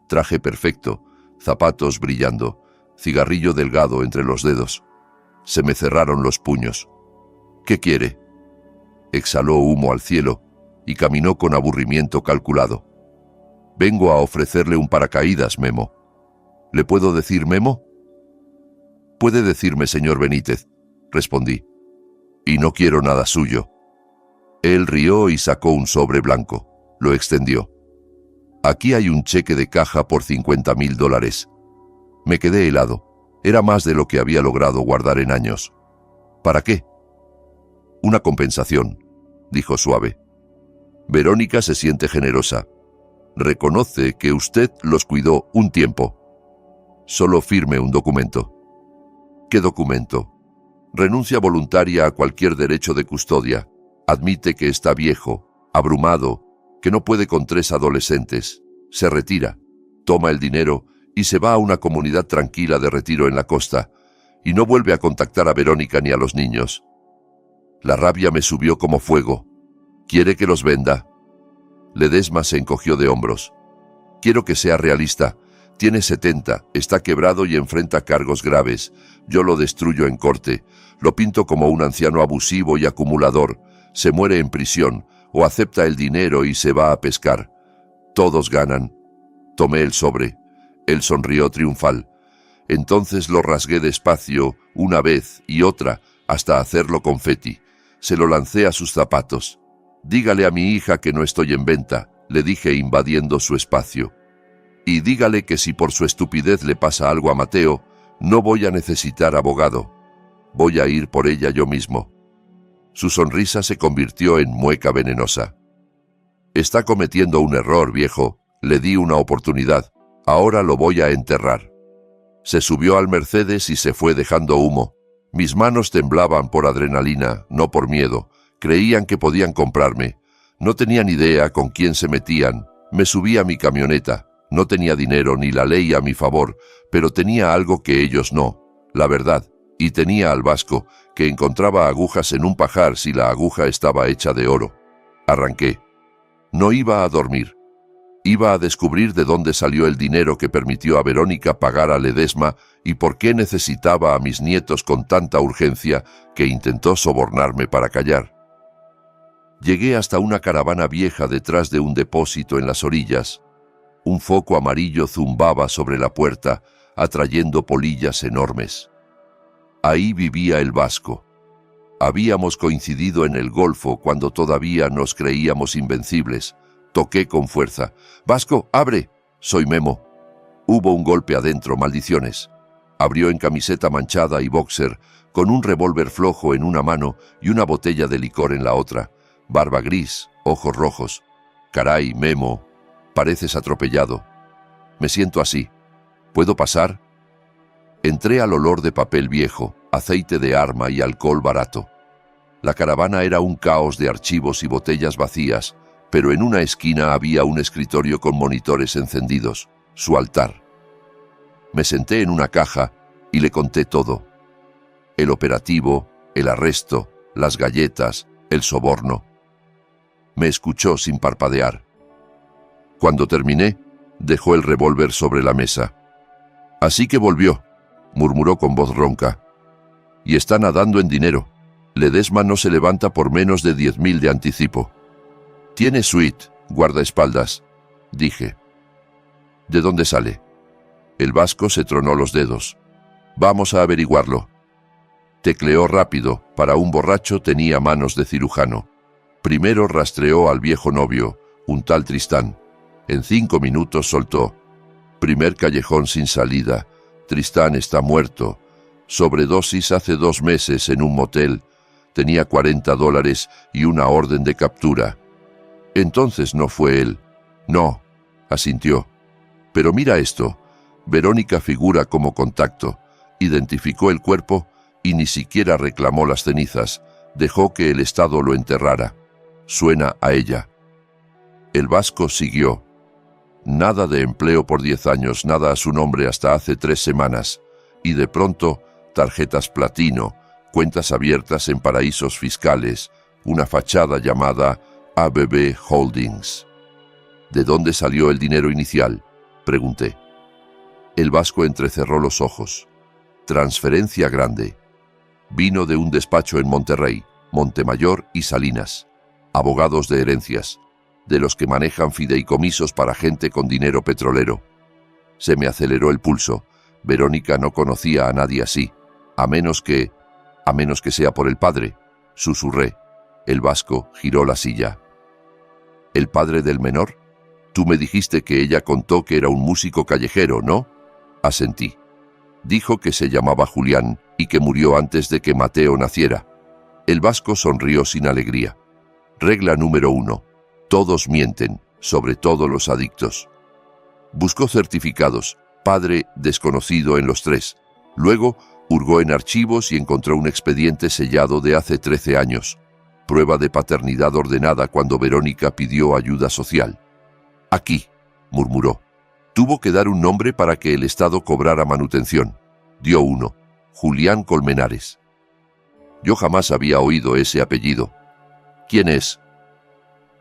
Traje perfecto, zapatos brillando, cigarrillo delgado entre los dedos. Se me cerraron los puños. «¿Qué quiere?» Exhaló humo al cielo y caminó con aburrimiento calculado. «Vengo a ofrecerle un paracaídas, Memo». «¿Le puedo decir Memo?» «Puede decirme, señor Benítez», respondí. «Y no quiero nada suyo». Él rió y sacó un sobre blanco. Lo extendió. «Aquí hay un cheque de caja por $50,000. Me quedé helado. Era más de lo que había logrado guardar en años. «¿Para qué?» «Una compensación», dijo suave. «Verónica se siente generosa. Reconoce que usted los cuidó un tiempo. Solo firme un documento». «¿Qué documento?» «Renuncia voluntaria a cualquier derecho de custodia. Admite que está viejo, abrumado, que no puede con 3 adolescentes. Se retira, toma el dinero y se va a una comunidad tranquila de retiro en la costa, y no vuelve a contactar a Verónica ni a los niños». La rabia me subió como fuego. «¿Quiere que los venda?» Ledesma se encogió de hombros. «Quiero que sea realista. Tiene 70, está quebrado y enfrenta cargos graves. Yo lo destruyo en corte. Lo pinto como un anciano abusivo y acumulador. Se muere en prisión o acepta el dinero y se va a pescar. Todos ganan. Tomé el sobre. Él sonrió triunfal. Entonces lo rasgué despacio, una vez y otra, hasta hacerlo confeti. Se lo lancé a sus zapatos. «Dígale a mi hija que no estoy en venta», le dije invadiendo su espacio. «Y dígale que si por su estupidez le pasa algo a Mateo, no voy a necesitar abogado. Voy a ir por ella yo mismo». Su sonrisa se convirtió en mueca venenosa. «Está cometiendo un error, viejo. Le di una oportunidad. Ahora lo voy a enterrar». Se subió al Mercedes y se fue dejando humo. Mis manos temblaban por adrenalina, no por miedo. Creían que podían comprarme. No tenían idea con quién se metían. Me subí a mi camioneta. No tenía dinero ni la ley a mi favor, pero tenía algo que ellos no, la verdad. Y tenía al vasco, que encontraba agujas en un pajar si la aguja estaba hecha de oro. Arranqué. No iba a dormir. Iba a descubrir de dónde salió el dinero que permitió a Verónica pagar a Ledesma y por qué necesitaba a mis nietos con tanta urgencia que intentó sobornarme para callar. Llegué hasta una caravana vieja detrás de un depósito en las orillas. Un foco amarillo zumbaba sobre la puerta, atrayendo polillas enormes. Ahí vivía el vasco. Habíamos coincidido en el Golfo cuando todavía nos creíamos invencibles. Toqué con fuerza. «Vasco, abre». «Soy Memo». Hubo un golpe adentro, maldiciones. Abrió en camiseta manchada y boxer, con un revólver flojo en una mano y una botella de licor en la otra. Barba gris, ojos rojos. «Caray, Memo, pareces atropellado». «Me siento así. ¿Puedo pasar?» Entré al olor de papel viejo, aceite de arma y alcohol barato. La caravana era un caos de archivos y botellas vacías, pero en una esquina había un escritorio con monitores encendidos, su altar. Me senté en una caja y le conté todo. El operativo, el arresto, las galletas, el soborno. Me escuchó sin parpadear. Cuando terminé, dejó el revólver sobre la mesa. «Así que volvió», murmuró con voz ronca. «Y está nadando en dinero. Ledesma no se levanta por menos de 10.000 de anticipo». «Tiene suite, guardaespaldas», dije. «¿De dónde sale?» El vasco se tronó los dedos. «Vamos a averiguarlo». Tecleó rápido. Para un borracho tenía manos de cirujano. Primero rastreó al viejo novio, un tal Tristán. En 5 minutos soltó. «Primer callejón sin salida. Tristán está muerto. Sobredosis hace 2 meses en un motel. Tenía $40 y una orden de captura». «Entonces no fue él». «No», asintió. «Pero mira esto. Verónica figura como contacto. Identificó el cuerpo y ni siquiera reclamó las cenizas. Dejó que el Estado lo enterrara. Suena a ella». El vasco siguió. «Nada de empleo por 10 años, nada a su nombre hasta hace 3 semanas. Y de pronto, tarjetas platino, cuentas abiertas en paraísos fiscales, una fachada llamada ABB Holdings». «¿De dónde salió el dinero inicial?», pregunté. El vasco entrecerró los ojos. «Transferencia grande. Vino de un despacho en Monterrey, Montemayor y Salinas. Abogados de herencias, de los que manejan fideicomisos para gente con dinero petrolero». Se me aceleró el pulso. Verónica no conocía a nadie así, a menos que sea por el padre, susurré. El vasco giró la silla. «¿El padre del menor? Tú me dijiste que ella contó que era un músico callejero, ¿no?». Asentí. «Dijo que se llamaba Julián y que murió antes de que Mateo naciera». El vasco sonrió sin alegría. «Regla número 1. Todos mienten, sobre todo los adictos». Buscó certificados, padre desconocido en los 3. Luego hurgó en archivos y encontró un expediente sellado de hace 13 años. Prueba de paternidad ordenada cuando Verónica pidió ayuda social. «Aquí», murmuró. Tuvo que dar un nombre para que el Estado cobrara manutención. Dio uno: Julián Colmenares. Yo jamás había oído ese apellido. «¿Quién es?».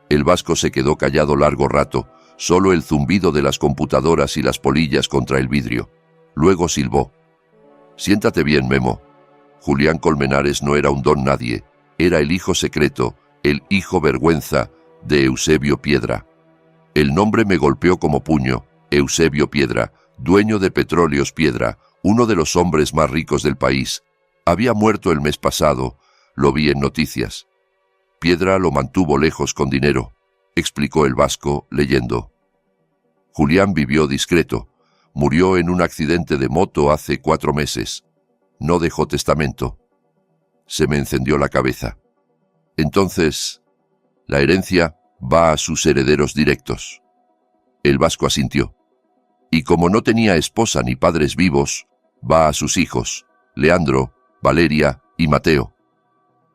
El vasco se quedó callado largo rato, solo el zumbido de las computadoras y las polillas contra el vidrio. Luego silbó. «Siéntate bien, Memo». Julián Colmenares no era un don nadie, era el hijo secreto, el hijo vergüenza de Eusebio Piedra. El nombre me golpeó como puño. Eusebio Piedra, dueño de Petróleos Piedra, uno de los hombres más ricos del país. Había muerto el mes pasado, lo vi en noticias. Piedra lo mantuvo lejos con dinero, explicó el vasco, leyendo. Julián vivió discreto. Murió en un accidente de moto hace 4 meses. No dejó testamento. Se me encendió la cabeza. Entonces, la herencia va a sus herederos directos. El vasco asintió. Y como no tenía esposa ni padres vivos, va a sus hijos, Leandro, Valeria y Mateo.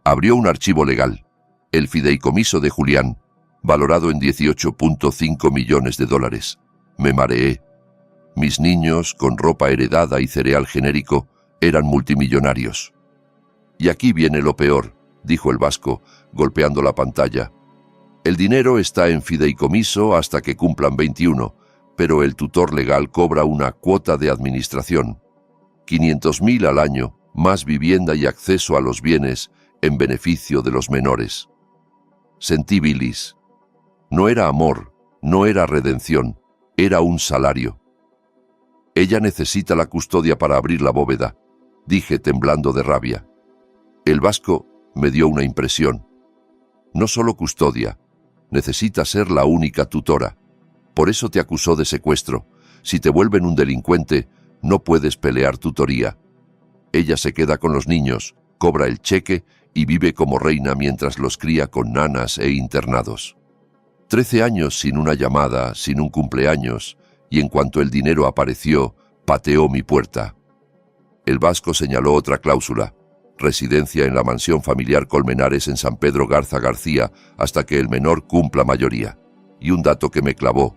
Abrió un archivo legal, el fideicomiso de Julián, valorado en $18.5 millones. Me mareé. Mis niños, con ropa heredada y cereal genérico, eran multimillonarios. Y aquí viene lo peor, dijo el vasco, golpeando la pantalla. El dinero está en fideicomiso hasta que cumplan 21, pero el tutor legal cobra una cuota de administración. 500.000 al año, más vivienda y acceso a los bienes en beneficio de los menores. Sentí bilis. No era amor, no era redención, era un salario. Ella necesita la custodia para abrir la bóveda, dije temblando de rabia. El vasco me dio una impresión. No solo custodia, necesita ser la única tutora. Por eso te acusó de secuestro. Si te vuelven un delincuente, no puedes pelear tutoría. Ella se queda con los niños, cobra el cheque y vive como reina mientras los cría con nanas e internados. 13 años sin una llamada, sin un cumpleaños, y en cuanto el dinero apareció, pateó mi puerta. El vasco señaló otra cláusula: residencia en la mansión familiar Colmenares en San Pedro Garza García hasta que el menor cumpla mayoría. Y un dato que me clavó: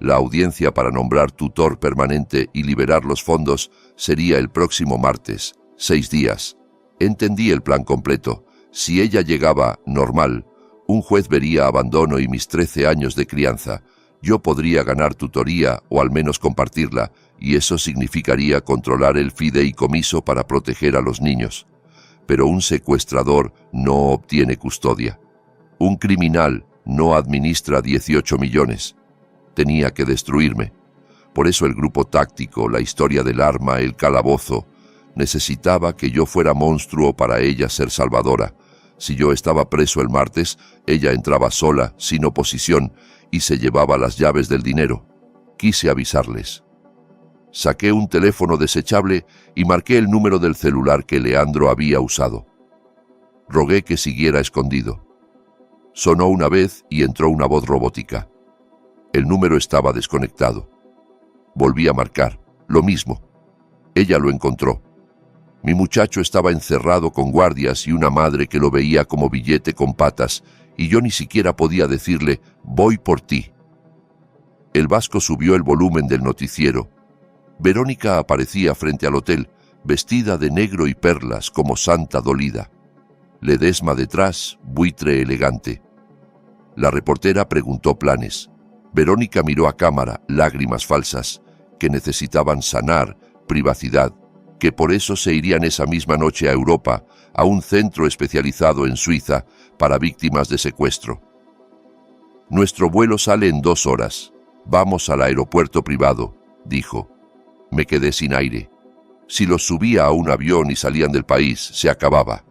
la audiencia para nombrar tutor permanente y liberar los fondos sería el próximo martes, 6 días. Entendí el plan completo. Si ella llegaba normal, un juez vería abandono y mis 13 años de crianza. Yo podría ganar tutoría o al menos compartirla, y eso significaría controlar el fideicomiso para proteger a los niños. Pero un secuestrador no obtiene custodia. Un criminal no administra 18 millones. Tenía que destruirme. Por eso el grupo táctico, la historia del arma, el calabozo, necesitaba que yo fuera monstruo para ella ser salvadora. Si yo estaba preso el martes, ella entraba sola, sin oposición, y se llevaba las llaves del dinero. Quise avisarles. Saqué un teléfono desechable y marqué el número del celular que Leandro había usado. Rogué que siguiera escondido. Sonó una vez y entró una voz robótica. El número estaba desconectado. Volví a marcar. Lo mismo. Ella lo encontró. Mi muchacho estaba encerrado con guardias y una madre que lo veía como billete con patas, y yo ni siquiera podía decirle: voy por ti. El vasco subió el volumen del noticiero. Verónica aparecía frente al hotel, vestida de negro y perlas como santa dolida. Ledesma detrás, buitre elegante. La reportera preguntó planes. Verónica miró a cámara, lágrimas falsas, que necesitaban sanar, privacidad, que por eso se irían esa misma noche a Europa, a un centro especializado en Suiza para víctimas de secuestro. Nuestro vuelo sale en 2 horas. Vamos al aeropuerto privado, dijo. Me quedé sin aire. Si los subía a un avión y salían del país, se acababa.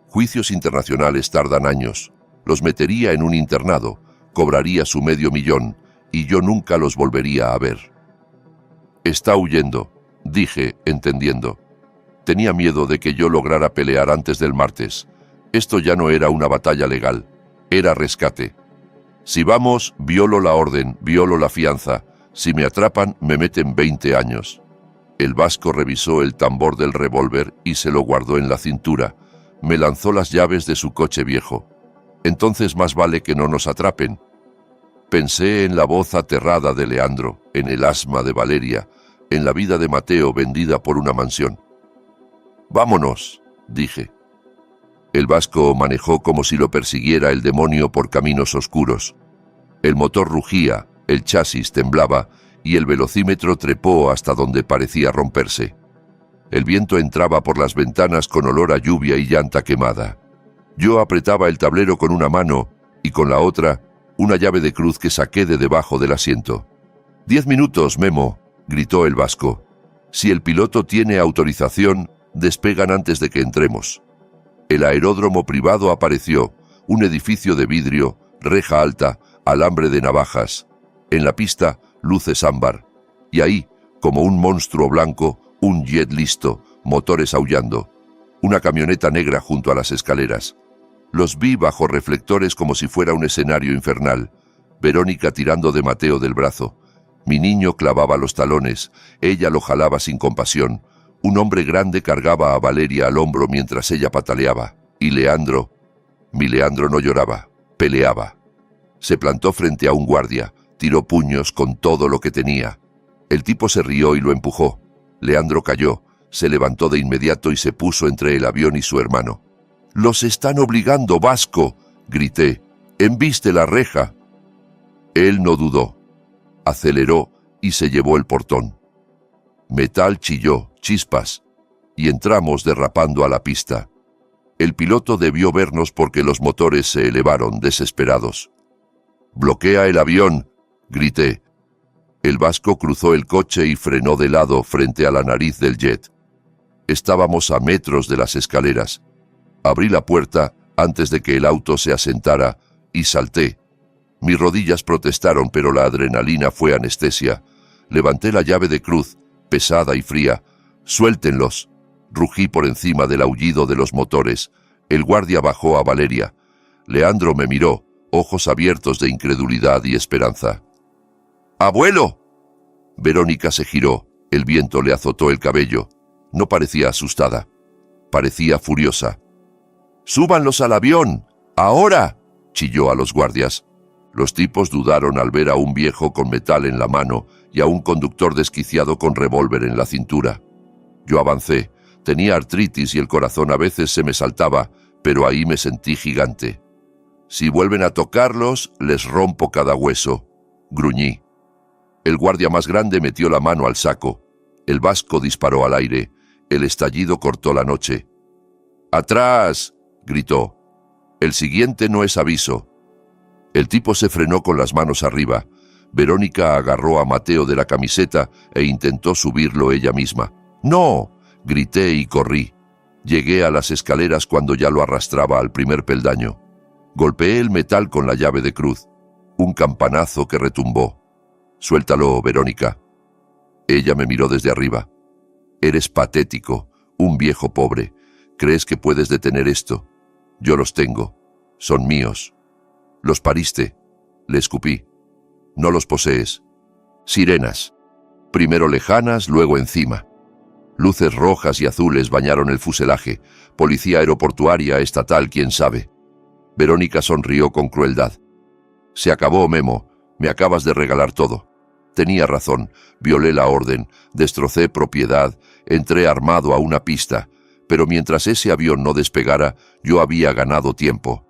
Juicios internacionales tardan años. Los metería en un internado, cobraría su $500,000 y yo nunca los volvería a ver. Está huyendo, dije, entendiendo. Tenía miedo de que yo lograra pelear antes del martes. Esto ya no era una batalla legal, era rescate. Si vamos, violo la orden, violo la fianza. Si me atrapan, me meten 20 años. El vasco revisó el tambor del revólver y se lo guardó en la cintura. Me lanzó las llaves de su coche viejo. Entonces más vale que no nos atrapen. Pensé en la voz aterrada de Leandro, en el asma de Valeria, en la vida de Mateo vendida por una mansión. «Vámonos», dije. El vasco manejó como si lo persiguiera el demonio por caminos oscuros. El motor rugía, El chasis temblaba y el velocímetro trepó hasta donde parecía romperse. El viento entraba por las ventanas con olor a lluvia y llanta quemada. Yo apretaba el tablero con una mano y con la otra una llave de cruz que saqué de debajo del asiento. «10 minutos, Memo», gritó el vasco. «Si el piloto tiene autorización, despegan antes de que entremos». El aeródromo privado apareció, un edificio de vidrio, reja alta, alambre de navajas. En la pista, luces ámbar. Y ahí, como un monstruo blanco, un jet listo, motores aullando. Una camioneta negra junto a las escaleras. Los vi bajo reflectores como si fuera un escenario infernal. Verónica tirando de Mateo del brazo. Mi niño clavaba los talones, ella lo jalaba sin compasión. Un hombre grande cargaba a Valeria al hombro mientras ella pataleaba. Y Leandro, mi Leandro no lloraba, peleaba. Se plantó frente a un guardia, tiró puños con todo lo que tenía. El tipo se rió y lo empujó. Leandro cayó, se levantó de inmediato y se puso entre el avión y su hermano. «¡Los están obligando, Vasco!», grité. «¡Embiste la reja!». Él no dudó. Aceleró y se llevó el portón. Metal chilló, chispas, y entramos derrapando a la pista. El piloto debió vernos porque los motores se elevaron desesperados. «¡Bloquea el avión!», grité. El vasco cruzó el coche y frenó de lado frente a la nariz del jet. Estábamos a metros de las escaleras. Abrí la puerta antes de que el auto se asentara y salté. Mis rodillas protestaron, pero la adrenalina fue anestesia. Levanté la llave de cruz, pesada y fría. «¡Suéltenlos!», rugí por encima del aullido de los motores. El guardia bajó a Valeria. Leandro me miró, ojos abiertos de incredulidad y esperanza. «¡Abuelo!». Verónica se giró. El viento le azotó el cabello. No parecía asustada. Parecía furiosa. «¡Súbanlos al avión! ¡Ahora!», chilló a los guardias. Los tipos dudaron al ver a un viejo con metal en la mano y a un conductor desquiciado con revólver en la cintura. Yo avancé. Tenía artritis y el corazón a veces se me saltaba, pero ahí me sentí gigante. «Si vuelven a tocarlos, les rompo cada hueso», gruñí. El guardia más grande metió la mano al saco. El vasco disparó al aire. El estallido cortó la noche. «¡Atrás!», gritó. «El siguiente no es aviso». El tipo se frenó con las manos arriba. Verónica agarró a Mateo de la camiseta e intentó subirlo ella misma. «¡No!», grité y corrí. Llegué a las escaleras cuando ya lo arrastraba al primer peldaño. Golpeé el metal con la llave de cruz. Un campanazo que retumbó. «Suéltalo, Verónica». Ella me miró desde arriba. «Eres patético, un viejo pobre. ¿Crees que puedes detener esto? Yo los tengo. Son míos». «Los pariste», le escupí. «No los posees. Sirenas. Primero lejanas, luego encima». Luces rojas y azules bañaron el fuselaje. Policía aeroportuaria, estatal, quién sabe. Verónica sonrió con crueldad. «Se acabó, Memo. Me acabas de regalar todo». Tenía razón. Violé la orden, destrocé propiedad, entré armado a una pista. Pero mientras ese avión no despegara, yo había ganado tiempo.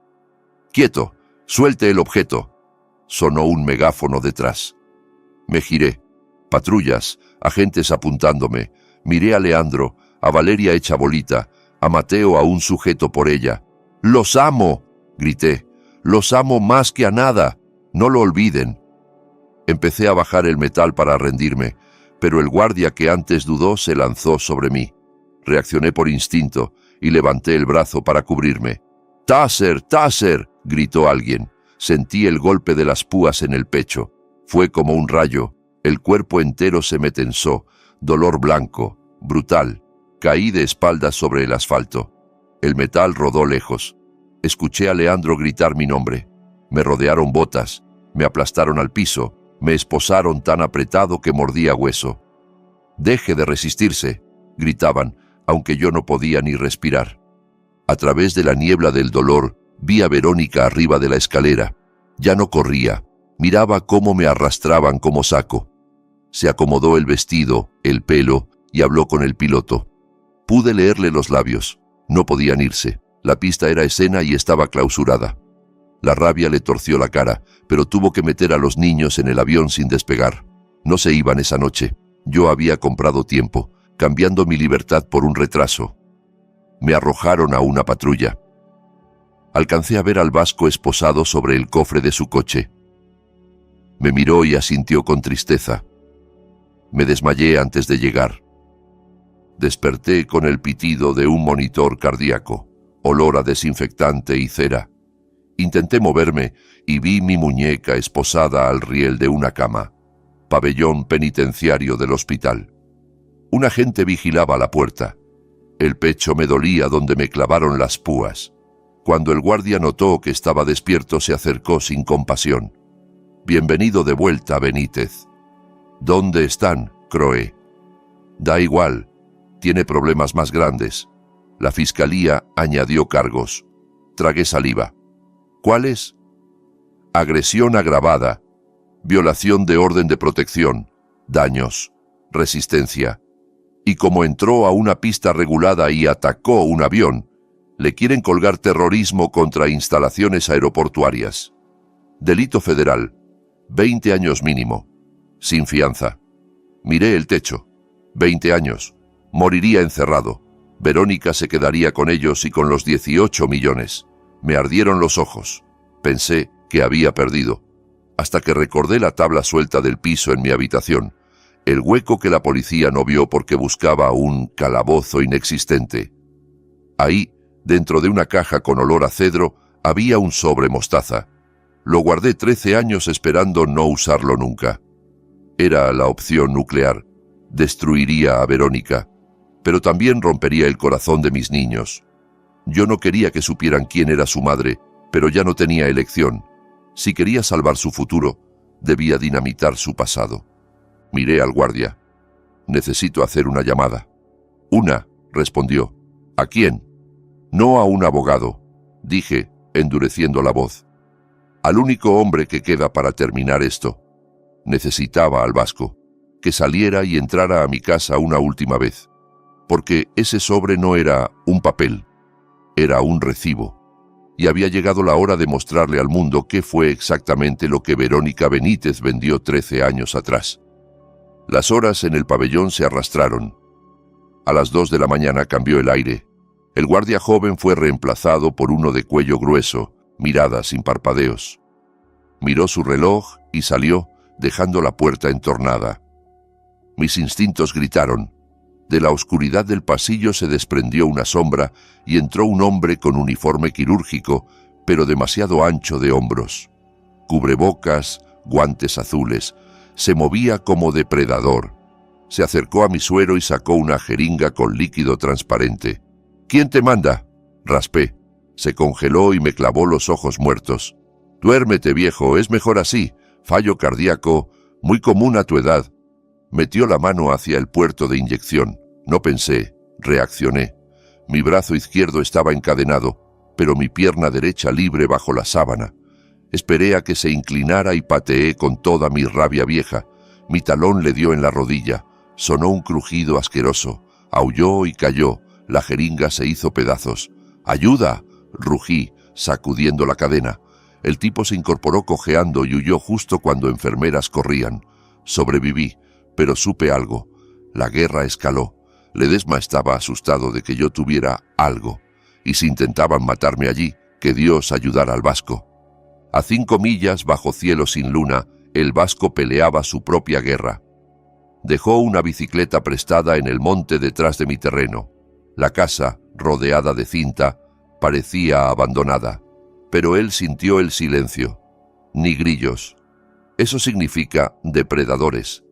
«¡Quieto! ¡Suelte el objeto!», sonó un megáfono detrás. Me giré. Patrullas, agentes apuntándome. Miré a Leandro, a Valeria hecha bolita, a Mateo aún sujeto por ella. «¡Los amo!», grité. «¡Los amo más que a nada! No lo olviden». Empecé a bajar el metal para rendirme, pero el guardia que antes dudó se lanzó sobre mí. Reaccioné por instinto y levanté el brazo para cubrirme. «¡Taser! ¡Taser!», gritó alguien. Sentí el golpe de las púas en el pecho. Fue como un rayo. El cuerpo entero se me tensó. Dolor blanco, brutal. Caí de espaldas sobre el asfalto. El metal rodó lejos. Escuché a Leandro gritar mi nombre. Me rodearon botas. Me aplastaron al piso. Me esposaron tan apretado que mordía hueso. «Deje de resistirse», gritaban, aunque yo no podía ni respirar. A través de la niebla del dolor, vi a Verónica arriba de la escalera. Ya no corría. Miraba cómo me arrastraban como saco. Se acomodó el vestido, el pelo, y habló con el piloto. Pude leerle los labios. No podían irse. La pista era escena y estaba clausurada. La rabia le torció la cara, pero tuvo que meter a los niños en el avión sin despegar. No se iban esa noche. Yo había comprado tiempo, cambiando mi libertad por un retraso. Me arrojaron a una patrulla. Alcancé a ver al vasco esposado sobre el cofre de su coche. Me miró y asintió con tristeza. Me desmayé antes de llegar. Desperté con el pitido de un monitor cardíaco, olor a desinfectante y cera. Intenté moverme y vi mi muñeca esposada al riel de una cama. Pabellón penitenciario del hospital. Un agente vigilaba la puerta. El pecho me dolía donde me clavaron las púas. Cuando el guardia notó que estaba despierto, se acercó sin compasión. «Bienvenido de vuelta, Benítez». «¿Dónde están?», croé. «Da igual, tiene problemas más grandes». La fiscalía añadió cargos. Tragué saliva. ¿Cuáles? Agresión agravada, violación de orden de protección, daños, resistencia. Y como entró a una pista regulada y atacó un avión, le quieren colgar terrorismo contra instalaciones aeroportuarias. Delito federal, 20 años mínimo, sin fianza. Miré el techo, 20 años, moriría encerrado. Verónica se quedaría con ellos y con los 18 millones. Me ardieron los ojos. Pensé que había perdido, hasta que recordé la tabla suelta del piso en mi habitación, el hueco que la policía no vio porque buscaba un calabozo inexistente. Ahí, dentro de una caja con olor a cedro, había un sobre mostaza. Lo guardé 13 años esperando no usarlo nunca. Era la opción nuclear. Destruiría a Verónica, pero también rompería el corazón de mis niños. Yo no quería que supieran quién era su madre, pero ya no tenía elección. Si quería salvar su futuro, debía dinamitar su pasado. Miré al guardia. «Necesito hacer una llamada». «Una», respondió. «¿A quién?» «No a un abogado», dije, endureciendo la voz. «Al único hombre que queda para terminar esto». Necesitaba al vasco, que saliera y entrara a mi casa una última vez, porque ese sobre no era un papel, era un recibo, y había llegado la hora de mostrarle al mundo qué fue exactamente lo que Verónica Benítez vendió 13 años atrás. Las horas en el pabellón se arrastraron. A las 2 de la mañana cambió el aire. El guardia joven fue reemplazado por uno de cuello grueso, mirada sin parpadeos. Miró su reloj y salió, dejando la puerta entornada. Mis instintos gritaron. De la oscuridad del pasillo se desprendió una sombra y entró un hombre con uniforme quirúrgico, pero demasiado ancho de hombros. Cubrebocas, guantes azules. Se movía como depredador. Se acercó a mi suero y sacó una jeringa con líquido transparente. «¿Quién te manda?», raspé. Se congeló y me clavó los ojos muertos. «Duérmete, viejo, es mejor así. Fallo cardíaco, muy común a tu edad». Metió la mano hacia el puerto de inyección. No pensé, reaccioné. Mi brazo izquierdo estaba encadenado, pero mi pierna derecha libre bajo la sábana. Esperé a que se inclinara y pateé con toda mi rabia vieja. Mi talón le dio en la rodilla. Sonó un crujido asqueroso. Aulló y cayó. La jeringa se hizo pedazos. «¡Ayuda!», rugí, sacudiendo la cadena. El tipo se incorporó cojeando y huyó justo cuando enfermeras corrían. Sobreviví, pero supe algo. La guerra escaló. Ledesma estaba asustado de que yo tuviera algo. Y si intentaban matarme allí, que Dios ayudara al vasco. A 5 millas, bajo cielo sin luna, el vasco peleaba su propia guerra. Dejó una bicicleta prestada en el monte detrás de mi terreno. La casa, rodeada de cinta, parecía abandonada. Pero él sintió el silencio. Ni grillos. Eso significa depredadores.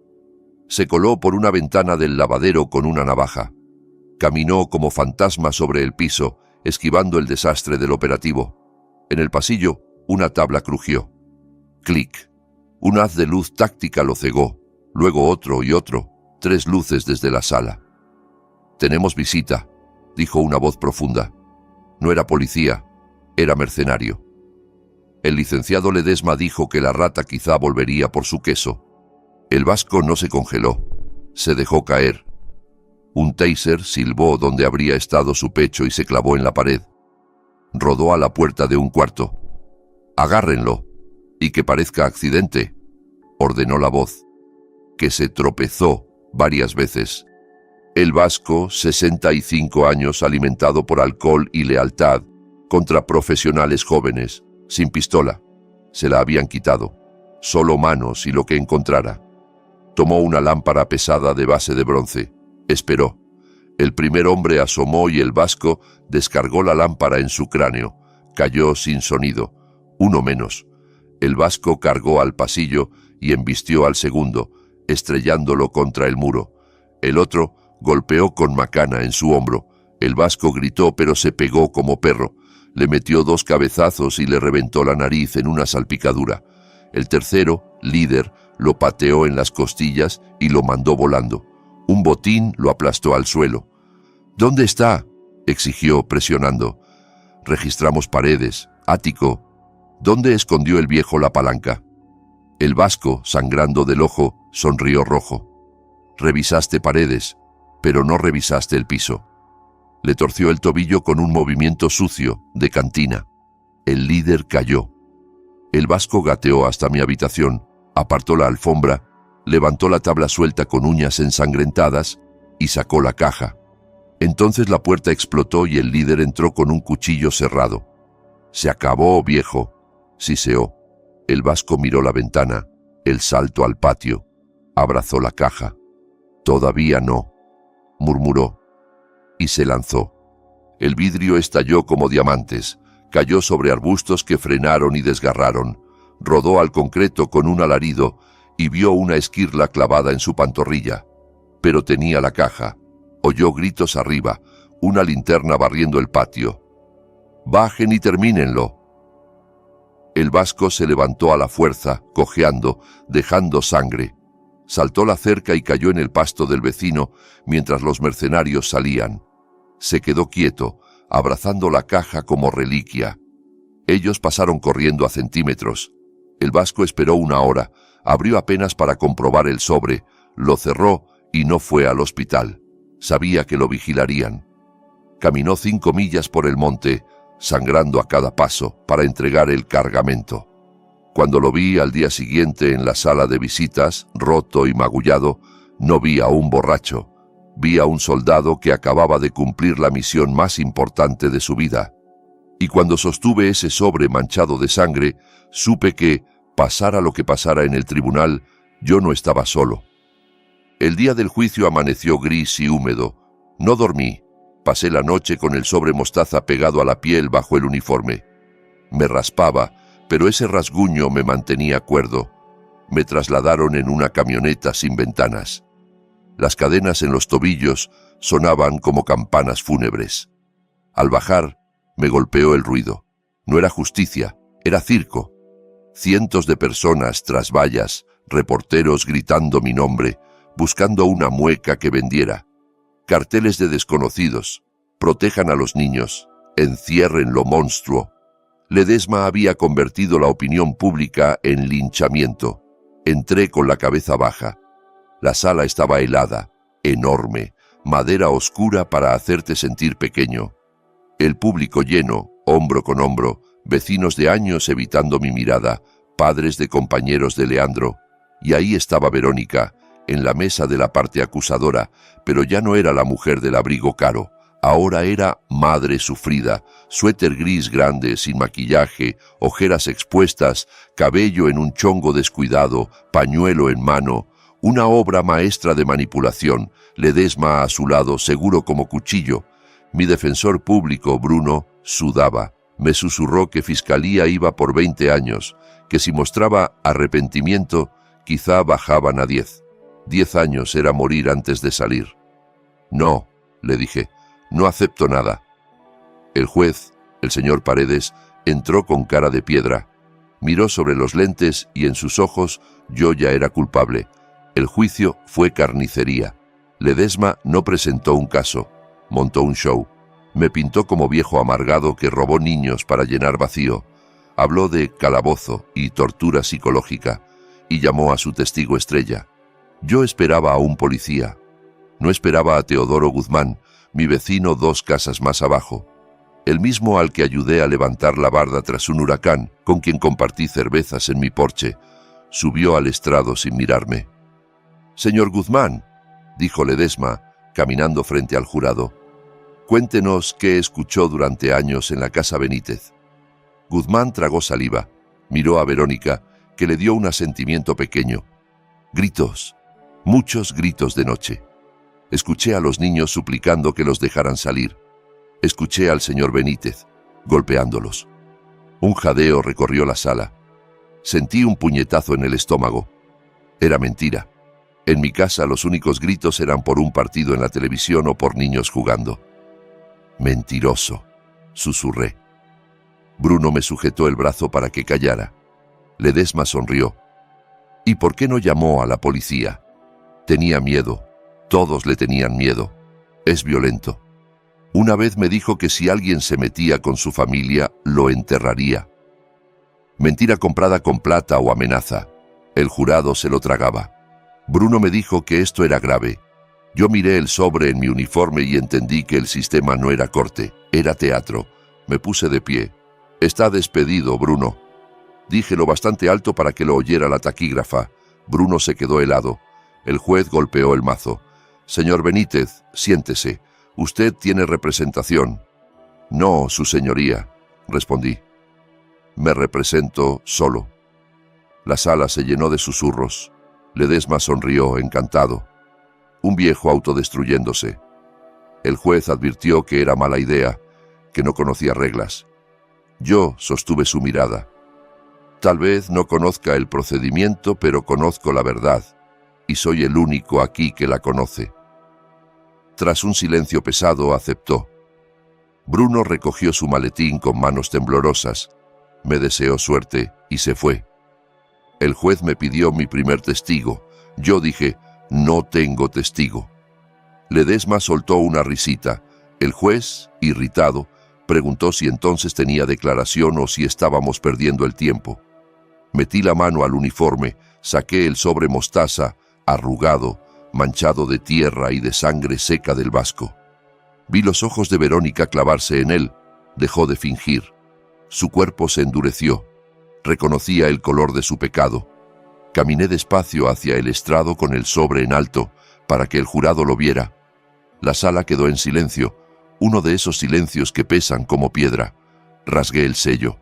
Se coló por una ventana del lavadero con una navaja. Caminó como fantasma sobre el piso, esquivando el desastre del operativo. En el pasillo, una tabla crujió. Clic. Un haz de luz táctica lo cegó, luego otro y otro, 3 luces desde la sala. «Tenemos visita», dijo una voz profunda. No era policía, era mercenario. El licenciado Ledesma dijo que la rata quizá volvería por su queso. El vasco no se congeló, se dejó caer. Un taser silbó donde habría estado su pecho y se clavó en la pared. Rodó a la puerta de un cuarto. «Agárrenlo, y que parezca accidente», ordenó la voz, que se tropezó varias veces. El vasco, 65 años, alimentado por alcohol y lealtad contra profesionales jóvenes, sin pistola. Se la habían quitado, solo manos y lo que encontrara. Tomó una lámpara pesada de base de bronce. Esperó. El primer hombre asomó y el vasco descargó la lámpara en su cráneo. Cayó sin sonido. Uno menos. El vasco cargó al pasillo y embistió al segundo, estrellándolo contra el muro. El otro golpeó con macana en su hombro. El vasco gritó, pero se pegó como perro. Le metió 2 cabezazos y le reventó la nariz en una salpicadura. El tercero, líder, lo pateó en las costillas y lo mandó volando. Un botín lo aplastó al suelo. «¿Dónde está?», exigió, presionando. «Registramos paredes. Ático. ¿Dónde escondió el viejo la palanca?». El vasco, sangrando del ojo, sonrió rojo. «Revisaste paredes, pero no revisaste el piso». Le torció el tobillo con un movimiento sucio, de cantina. El líder cayó. El vasco gateó hasta mi habitación, apartó la alfombra, levantó la tabla suelta con uñas ensangrentadas y sacó la caja. Entonces la puerta explotó y el líder entró con un cuchillo cerrado. «Se acabó, viejo», siseó. El vasco miró la ventana, el salto al patio, abrazó la caja. «Todavía no», murmuró, y se lanzó. El vidrio estalló como diamantes, cayó sobre arbustos que frenaron y desgarraron, rodó al concreto con un alarido y vio una esquirla clavada en su pantorrilla. Pero tenía la caja. Oyó gritos arriba, una linterna barriendo el patio. «Bajen y termínenlo». El vasco se levantó a la fuerza, cojeando, dejando sangre. Saltó la cerca y cayó en el pasto del vecino mientras los mercenarios salían. Se quedó quieto, abrazando la caja como reliquia. Ellos pasaron corriendo a centímetros. El vasco esperó 1 hora, abrió apenas para comprobar el sobre, lo cerró y no fue al hospital. Sabía que lo vigilarían. Caminó 5 millas por el monte, sangrando a cada paso, para entregar el cargamento. Cuando lo vi al día siguiente en la sala de visitas, roto y magullado, no vi a un borracho. Vi a un soldado que acababa de cumplir la misión más importante de su vida. Y cuando sostuve ese sobre manchado de sangre, supe que, pasara lo que pasara en el tribunal, yo no estaba solo. El día del juicio amaneció gris y húmedo. No dormí. Pasé la noche con el sobre mostaza pegado a la piel bajo el uniforme. Me raspaba, pero ese rasguño me mantenía cuerdo. Me trasladaron en una camioneta sin ventanas. Las cadenas en los tobillos sonaban como campanas fúnebres. Al bajar, me golpeó el ruido. No era justicia, era circo. Cientos de personas tras vallas, reporteros gritando mi nombre, buscando una mueca que vendiera. Carteles de desconocidos. Protejan a los niños. Encierren lo monstruo. Ledesma había convertido la opinión pública en linchamiento. Entré con la cabeza baja. La sala estaba helada, enorme, madera oscura para hacerte sentir pequeño. El público lleno, hombro con hombro, vecinos de años evitando mi mirada, padres de compañeros de Leandro. Y ahí estaba Verónica, en la mesa de la parte acusadora, pero ya no era la mujer del abrigo caro. Ahora era madre sufrida, suéter gris grande, sin maquillaje, ojeras expuestas, cabello en un chongo descuidado, pañuelo en mano, una obra maestra de manipulación, Ledesma a su lado, seguro como cuchillo. Mi defensor público, Bruno, sudaba. Me susurró que Fiscalía iba por 20 años, que si mostraba arrepentimiento, quizá bajaban a 10. 10 años era morir antes de salir. «No», le dije, «no acepto nada». El juez, el señor Paredes, entró con cara de piedra. Miró sobre los lentes y en sus ojos yo ya era culpable. El juicio fue carnicería. Ledesma no presentó un caso, montó un show. Me pintó como viejo amargado que robó niños para llenar vacío. Habló de calabozo y tortura psicológica y llamó a su testigo estrella. Yo esperaba a un policía. No esperaba a Teodoro Guzmán, mi vecino 2 casas más abajo. el mismo al que ayudé a levantar la barda tras un huracán, con quien compartí cervezas en mi porche, subió al estrado sin mirarme. «Señor Guzmán», dijo Ledesma, caminando frente al jurado, «cuéntenos qué escuchó durante años en la Casa Benítez». Guzmán tragó saliva, miró a Verónica, que le dio un asentimiento pequeño. Gritos, muchos gritos de noche. Escuché a los niños suplicando que los dejaran salir. Escuché al señor Benítez, golpeándolos. Un jadeo recorrió la sala. Sentí un puñetazo en el estómago. Era mentira. En mi casa los únicos gritos eran por un partido en la televisión o por niños jugando. «Mentiroso», susurré. Bruno me sujetó el brazo para que callara. Ledesma sonrió. «¿Y por qué no llamó a la policía?» «Tenía miedo. Todos le tenían miedo. Es violento. Una vez me dijo que si alguien se metía con su familia, lo enterraría». Mentira comprada con plata o amenaza. El jurado se lo tragaba. Bruno me dijo que esto era grave. Yo miré el sobre en mi uniforme y entendí que el sistema no era corte, era teatro. Me puse de pie. «Está despedido, Bruno». Dije lo bastante alto para que lo oyera la taquígrafa. Bruno se quedó helado. El juez golpeó el mazo. «Señor Benítez, siéntese. Usted tiene representación». «No, su señoría», respondí. «Me represento solo». La sala se llenó de susurros. Ledesma sonrió, encantado. Un viejo autodestruyéndose. El juez advirtió que era mala idea, que no conocía reglas. Yo sostuve su mirada. «Tal vez no conozca el procedimiento, pero conozco la verdad, y soy el único aquí que la conoce». Tras un silencio pesado, aceptó. Bruno recogió su maletín con manos temblorosas, me deseó suerte y se fue. El juez me pidió mi primer testigo. Yo dije, «No tengo testigo». Ledesma soltó una risita. El juez, irritado, preguntó si entonces tenía declaración o si estábamos perdiendo el tiempo. Metí la mano al uniforme, saqué el sobre mostaza, arrugado, manchado de tierra y de sangre seca del vasco. Vi los ojos de Verónica clavarse en él. Dejó de fingir. Su cuerpo se endureció. Reconocía el color de su pecado. Caminé despacio hacia el estrado con el sobre en alto, para que el jurado lo viera. La sala quedó en silencio, uno de esos silencios que pesan como piedra. Rasgué el sello.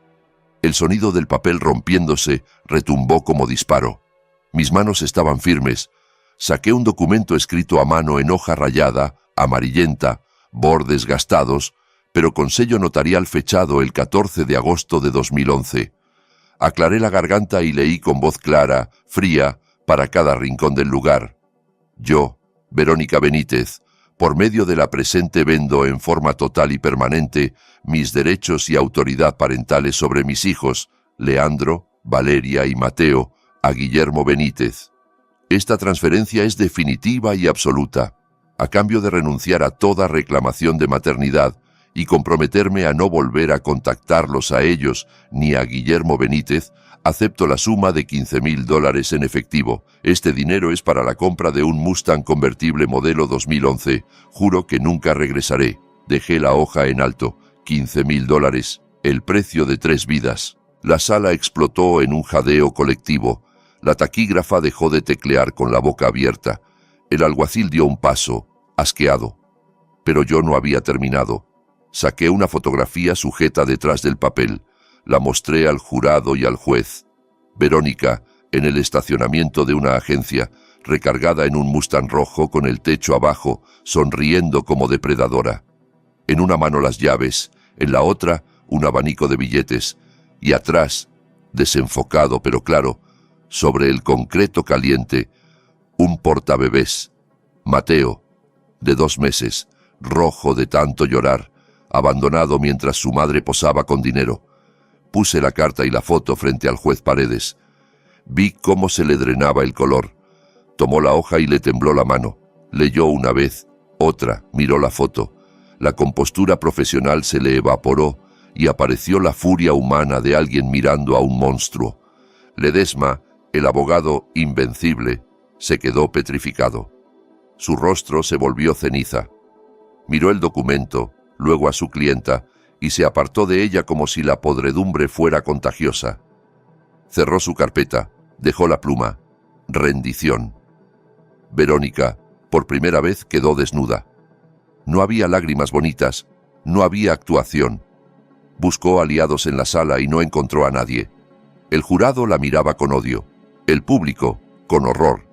El sonido del papel rompiéndose retumbó como disparo. Mis manos estaban firmes. Saqué un documento escrito a mano en hoja rayada, amarillenta, bordes gastados, pero con sello notarial fechado el 14 de agosto de 2011. Aclaré la garganta y leí con voz clara, fría, para cada rincón del lugar. Yo, Verónica Benítez, por medio de la presente vendo en forma total y permanente mis derechos y autoridad parentales sobre mis hijos, Leandro, Valeria y Mateo, a Guillermo Benítez. Esta transferencia es definitiva y absoluta, a cambio de renunciar a toda reclamación de maternidad y comprometerme a no volver a contactarlos a ellos ni a Guillermo Benítez, acepto la suma de $15,000 en efectivo. Este dinero es para la compra de un Mustang convertible modelo 2011. Juro que nunca regresaré. Dejé la hoja en alto. $15,000, el precio de 3 vidas. La sala explotó en un jadeo colectivo. La taquígrafa dejó de teclear con la boca abierta. El alguacil dio un paso, asqueado. Pero yo no había terminado. Saqué una fotografía sujeta detrás del papel. La mostré al jurado y al juez. Verónica, en el estacionamiento de una agencia, recargada en un Mustang rojo con el techo abajo, sonriendo como depredadora. En una mano las llaves, en la otra un abanico de billetes, y atrás, desenfocado pero claro, sobre el concreto caliente, un portabebés, Mateo, de 2 meses, rojo de tanto llorar, abandonado mientras su madre posaba con dinero. Puse la carta y la foto frente al juez Paredes. Vi cómo se le drenaba el color. Tomó la hoja y le tembló la mano. Leyó una vez, otra, miró la foto. La compostura profesional se le evaporó y apareció la furia humana de alguien mirando a un monstruo. Ledesma, el abogado invencible, se quedó petrificado. Su rostro se volvió ceniza. Miró el documento, luego a su clienta, y se apartó de ella como si la podredumbre fuera contagiosa. Cerró su carpeta, dejó la pluma. Rendición. Verónica, por primera vez, quedó desnuda. No había lágrimas bonitas, no había actuación. Buscó aliados en la sala y no encontró a nadie. El jurado la miraba con odio, el público con horror.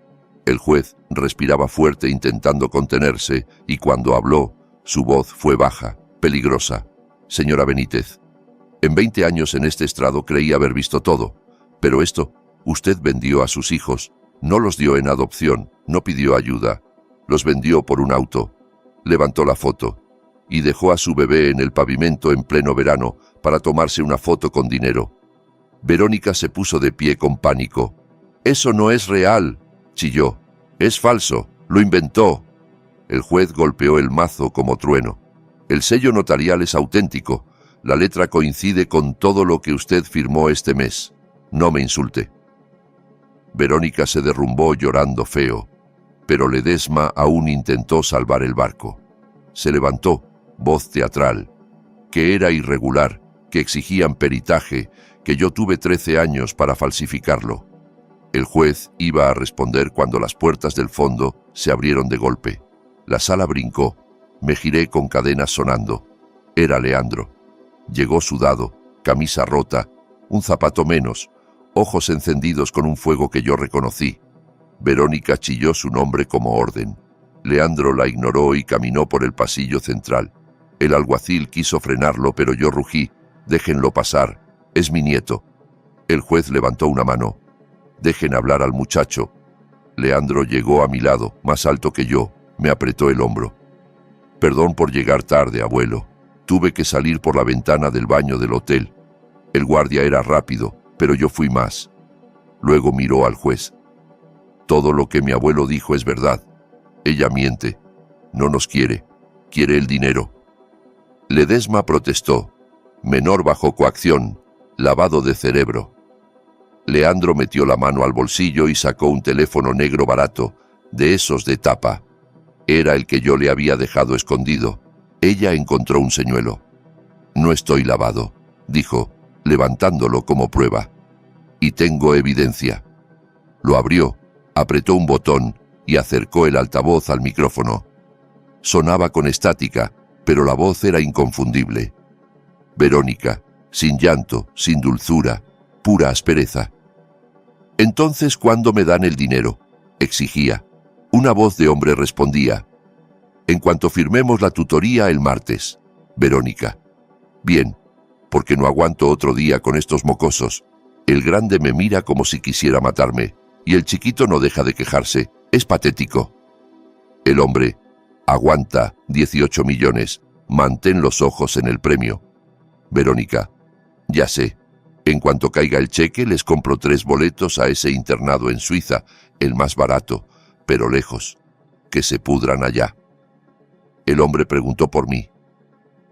El juez respiraba fuerte intentando contenerse y cuando habló, su voz fue baja, peligrosa. Señora Benítez, en 20 años en este estrado creí haber visto todo, pero esto, usted vendió a sus hijos, no los dio en adopción, no pidió ayuda, los vendió por un auto, levantó la foto y dejó a su bebé en el pavimento en pleno verano para tomarse una foto con dinero. Verónica se puso de pie con pánico. «Eso no es real», chilló. «Es falso, lo inventó». El juez golpeó el mazo como trueno. «El sello notarial es auténtico. La letra coincide con todo lo que usted firmó este mes. No me insulte». Verónica se derrumbó llorando feo, pero Ledesma aún intentó salvar el barco. Se levantó, voz teatral, que era irregular, que exigían peritaje, que yo tuve 13 años para falsificarlo. El juez iba a responder cuando las puertas del fondo se abrieron de golpe. La sala brincó. Me giré con cadenas sonando. Era Leandro. Llegó sudado, camisa rota, un zapato menos, ojos encendidos con un fuego que yo reconocí. Verónica chilló su nombre como orden. Leandro la ignoró y caminó por el pasillo central. El alguacil quiso frenarlo, pero yo rugí. «Déjenlo pasar. Es mi nieto». El juez levantó una mano. «Dejen hablar al muchacho». Leandro llegó a mi lado, más alto que yo. Me apretó el hombro. «Perdón por llegar tarde, abuelo. Tuve que salir por la ventana del baño del hotel. El guardia era rápido, pero yo fui más». Luego miró al juez. «Todo lo que mi abuelo dijo es verdad. Ella miente. No nos quiere. Quiere el dinero». Ledesma protestó. «Menor bajo coacción. Lavado de cerebro». Leandro metió la mano al bolsillo y sacó un teléfono negro barato, de esos de tapa. Era el que yo le había dejado escondido. Ella encontró un señuelo. «No estoy lavado», dijo, levantándolo como prueba. «Y tengo evidencia». Lo abrió, apretó un botón y acercó el altavoz al micrófono. Sonaba con estática, pero la voz era inconfundible. Verónica, sin llanto, sin dulzura, pura aspereza. «Entonces, ¿cuándo me dan el dinero?», exigía. Una voz de hombre respondía. «En cuanto firmemos la tutoría el martes». Verónica. «Bien, porque no aguanto otro día con estos mocosos. El grande me mira como si quisiera matarme, y el chiquito no deja de quejarse. Es patético». El hombre. «Aguanta, 18 millones. Mantén los ojos en el premio». Verónica. «Ya sé. En cuanto caiga el cheque, les compro 3 boletos a ese internado en Suiza, el más barato, pero lejos. Que se pudran allá». El hombre preguntó por mí.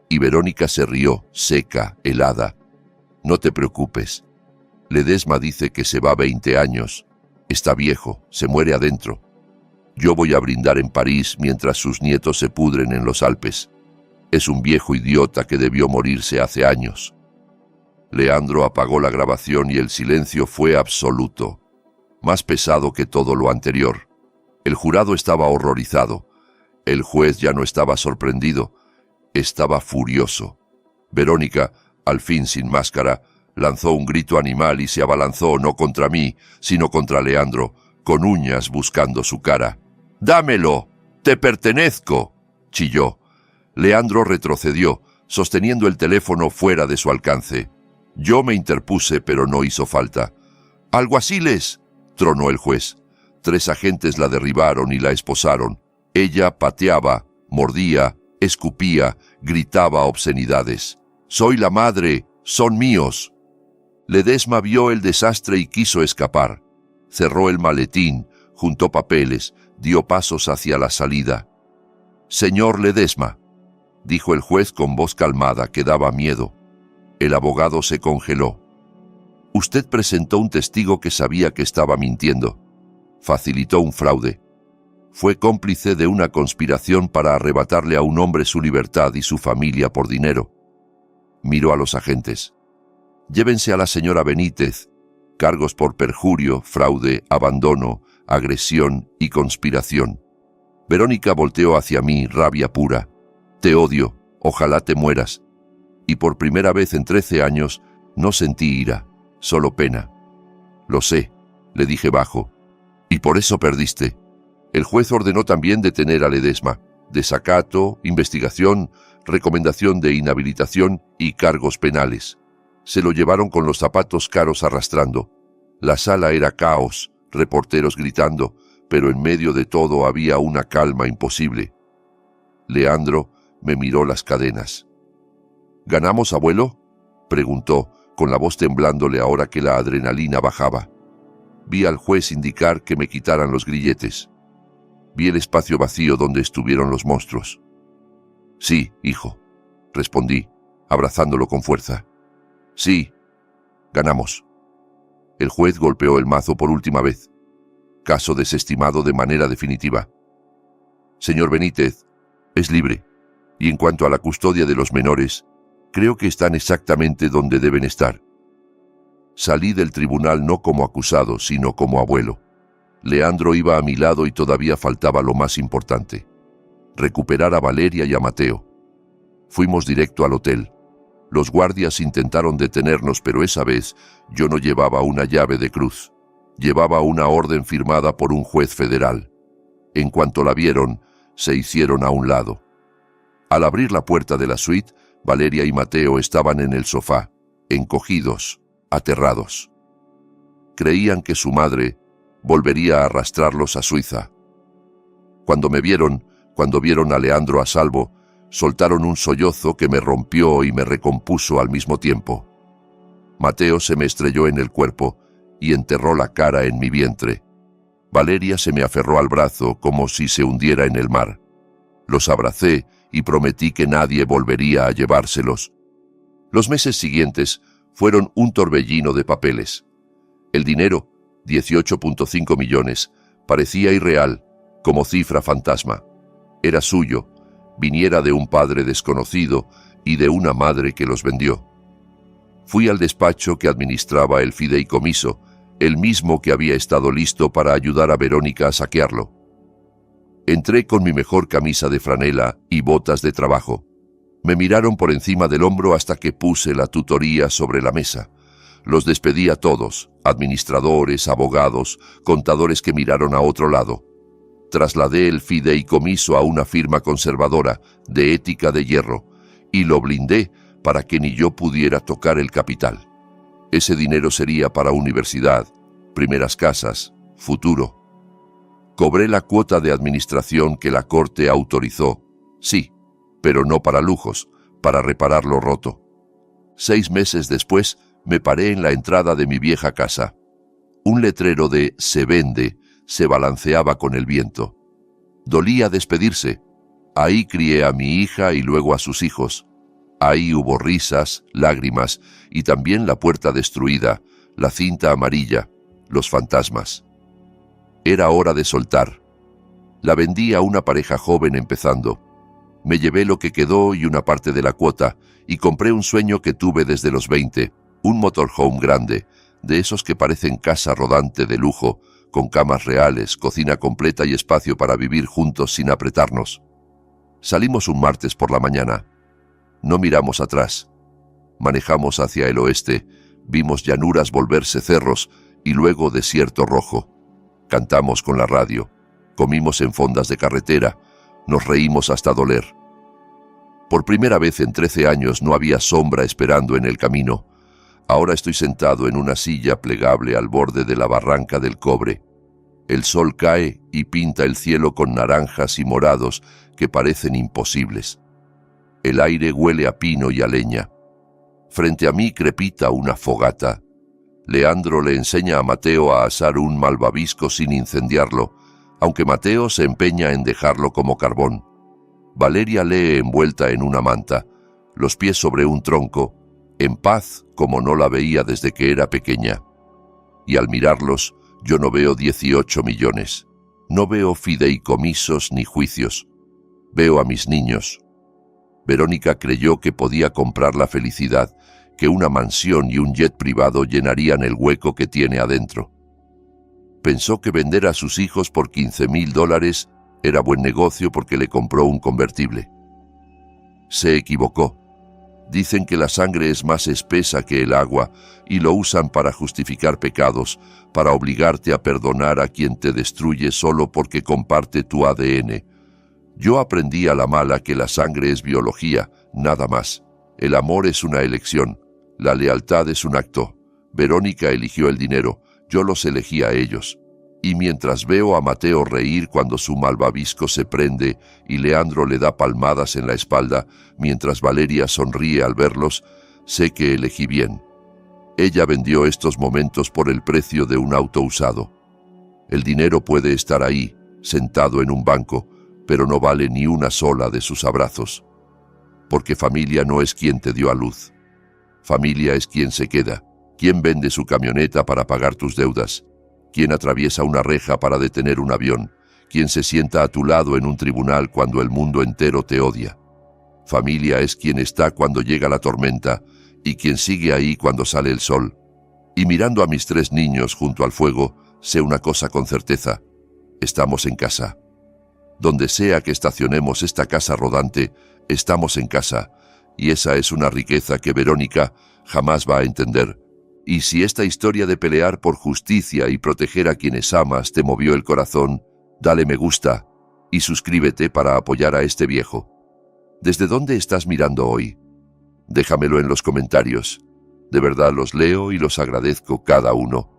Y Verónica se rió, seca, helada. «No te preocupes. Ledesma dice que se va 20 años. Está viejo, se muere adentro. Yo voy a brindar en París mientras sus nietos se pudren en los Alpes. Es un viejo idiota que debió morirse hace años». Leandro apagó la grabación y el silencio fue absoluto, más pesado que todo lo anterior. El jurado estaba horrorizado. El juez ya no estaba sorprendido, estaba furioso. Verónica, al fin sin máscara, lanzó un grito animal y se abalanzó no contra mí, sino contra Leandro, con uñas buscando su cara. «¡Dámelo! ¡Te pertenezco!», chilló. Leandro retrocedió, sosteniendo el teléfono fuera de su alcance. Yo me interpuse, pero no hizo falta. «¡Alguaciles!», tronó el juez. 3 agentes la derribaron y la esposaron. Ella pateaba, mordía, escupía, gritaba obscenidades. «¡Soy la madre! ¡Son míos!». Ledesma vio el desastre y quiso escapar. Cerró el maletín, juntó papeles, dio pasos hacia la salida. «Señor Ledesma», dijo el juez con voz calmada que daba miedo. El abogado se congeló. «Usted presentó un testigo que sabía que estaba mintiendo. Facilitó un fraude. Fue cómplice de una conspiración para arrebatarle a un hombre su libertad y su familia por dinero. Miró a los agentes. Llévense a la señora Benítez. Cargos por perjurio, fraude, abandono, agresión y conspiración. Verónica volteó hacia mí, rabia pura. Te odio, ojalá te mueras. Y por primera vez en 13 años no sentí ira, solo pena. Lo sé, le dije bajo. Y por eso perdiste. El juez ordenó también detener a Ledesma. Desacato, investigación, recomendación de inhabilitación y cargos penales. Se lo llevaron con los zapatos caros arrastrando. La sala era caos, reporteros gritando, pero en medio de todo había una calma imposible. Leandro me miró las cadenas. ¿Ganamos, abuelo?, preguntó, con la voz temblándole ahora que la adrenalina bajaba. Vi al juez indicar que me quitaran los grilletes. Vi el espacio vacío donde estuvieron los monstruos. Sí, hijo, respondí, abrazándolo con fuerza. Sí, ganamos. El juez golpeó el mazo por última vez. Caso desestimado de manera definitiva. Señor Benítez, es libre, y en cuanto a la custodia de los menores, creo que están exactamente donde deben estar. Salí del tribunal no como acusado, sino como abuelo. Leandro iba a mi lado y todavía faltaba lo más importante: recuperar a Valeria y a Mateo. Fuimos directo al hotel. Los guardias intentaron detenernos, pero esa vez yo no llevaba una llave de cruz. Llevaba una orden firmada por un juez federal. En cuanto la vieron, se hicieron a un lado. Al abrir la puerta de la suite, Valeria y Mateo estaban en el sofá, encogidos, aterrados. Creían que su madre volvería a arrastrarlos a Suiza. Cuando vieron a Leandro a salvo, soltaron un sollozo que me rompió y me recompuso al mismo tiempo. Mateo se me estrelló en el cuerpo y enterró la cara en mi vientre. Valeria se me aferró al brazo como si se hundiera en el mar. Los abracé y prometí que nadie volvería a llevárselos. Los meses siguientes fueron un torbellino de papeles. El dinero, 18.5 millones, parecía irreal, como cifra fantasma. Era suyo, viniera de un padre desconocido y de una madre que los vendió. Fui al despacho que administraba el fideicomiso, el mismo que había estado listo para ayudar a Verónica a saquearlo. Entré con mi mejor camisa de franela y botas de trabajo. Me miraron por encima del hombro hasta que puse la tutoría sobre la mesa. Los despedí a todos, administradores, abogados, contadores que miraron a otro lado. Trasladé el fideicomiso a una firma conservadora, de ética de hierro, y lo blindé para que ni yo pudiera tocar el capital. Ese dinero sería para universidad, primeras casas, futuro. Cobré la cuota de administración que la corte autorizó, sí, pero no para lujos, para reparar lo roto. 6 meses después, me paré en la entrada de mi vieja casa. Un letrero de «Se vende» se balanceaba con el viento. Dolía despedirse. Ahí crié a mi hija y luego a sus hijos. Ahí hubo risas, lágrimas y también la puerta destruida, la cinta amarilla, los fantasmas. Era hora de soltar. La vendí a una pareja joven empezando. Me llevé lo que quedó y una parte de la cuota y compré un sueño que tuve desde los 20, un motorhome grande, de esos que parecen casa rodante de lujo, con camas reales, cocina completa y espacio para vivir juntos sin apretarnos. Salimos un martes por la mañana. No miramos atrás. Manejamos hacia el oeste, vimos llanuras volverse cerros y luego desierto rojo. Cantamos con la radio, comimos en fondas de carretera, nos reímos hasta doler. Por primera vez en 13 años no había sombra esperando en el camino. Ahora estoy sentado en una silla plegable al borde de la barranca del Cobre. El sol cae y pinta el cielo con naranjas y morados que parecen imposibles. El aire huele a pino y a leña. Frente a mí crepita una fogata. Leandro le enseña a Mateo a asar un malvavisco sin incendiarlo, aunque Mateo se empeña en dejarlo como carbón. Valeria lee envuelta en una manta, los pies sobre un tronco, en paz como no la veía desde que era pequeña. Y al mirarlos, yo no veo 18 millones. No veo fideicomisos ni juicios. Veo a mis niños. Verónica creyó que podía comprar la felicidad, que una mansión y un jet privado llenarían el hueco que tiene adentro. Pensó que vender a sus hijos por $15,000 era buen negocio porque le compró un convertible. Se equivocó. Dicen que la sangre es más espesa que el agua y lo usan para justificar pecados, para obligarte a perdonar a quien te destruye solo porque comparte tu ADN. Yo aprendí a la mala que la sangre es biología, nada más. El amor es una elección, la lealtad es un acto. Verónica eligió el dinero, yo los elegí a ellos. Y mientras veo a Mateo reír cuando su malvavisco se prende y Leandro le da palmadas en la espalda, mientras Valeria sonríe al verlos, sé que elegí bien. Ella vendió estos momentos por el precio de un auto usado. El dinero puede estar ahí, sentado en un banco, pero no vale ni una sola de sus abrazos. Porque familia no es quien te dio a luz. Familia es quien se queda, quien vende su camioneta para pagar tus deudas, quien atraviesa una reja para detener un avión, quien se sienta a tu lado en un tribunal cuando el mundo entero te odia. Familia es quien está cuando llega la tormenta y quien sigue ahí cuando sale el sol. Y mirando a mis 3 niños junto al fuego, sé una cosa con certeza: estamos en casa. Donde sea que estacionemos esta casa rodante, estamos en casa, y esa es una riqueza que Verónica jamás va a entender. Y si esta historia de pelear por justicia y proteger a quienes amas te movió el corazón, dale me gusta y suscríbete para apoyar a este viejo. ¿Desde dónde estás mirando hoy? Déjamelo en los comentarios. De verdad los leo y los agradezco cada uno.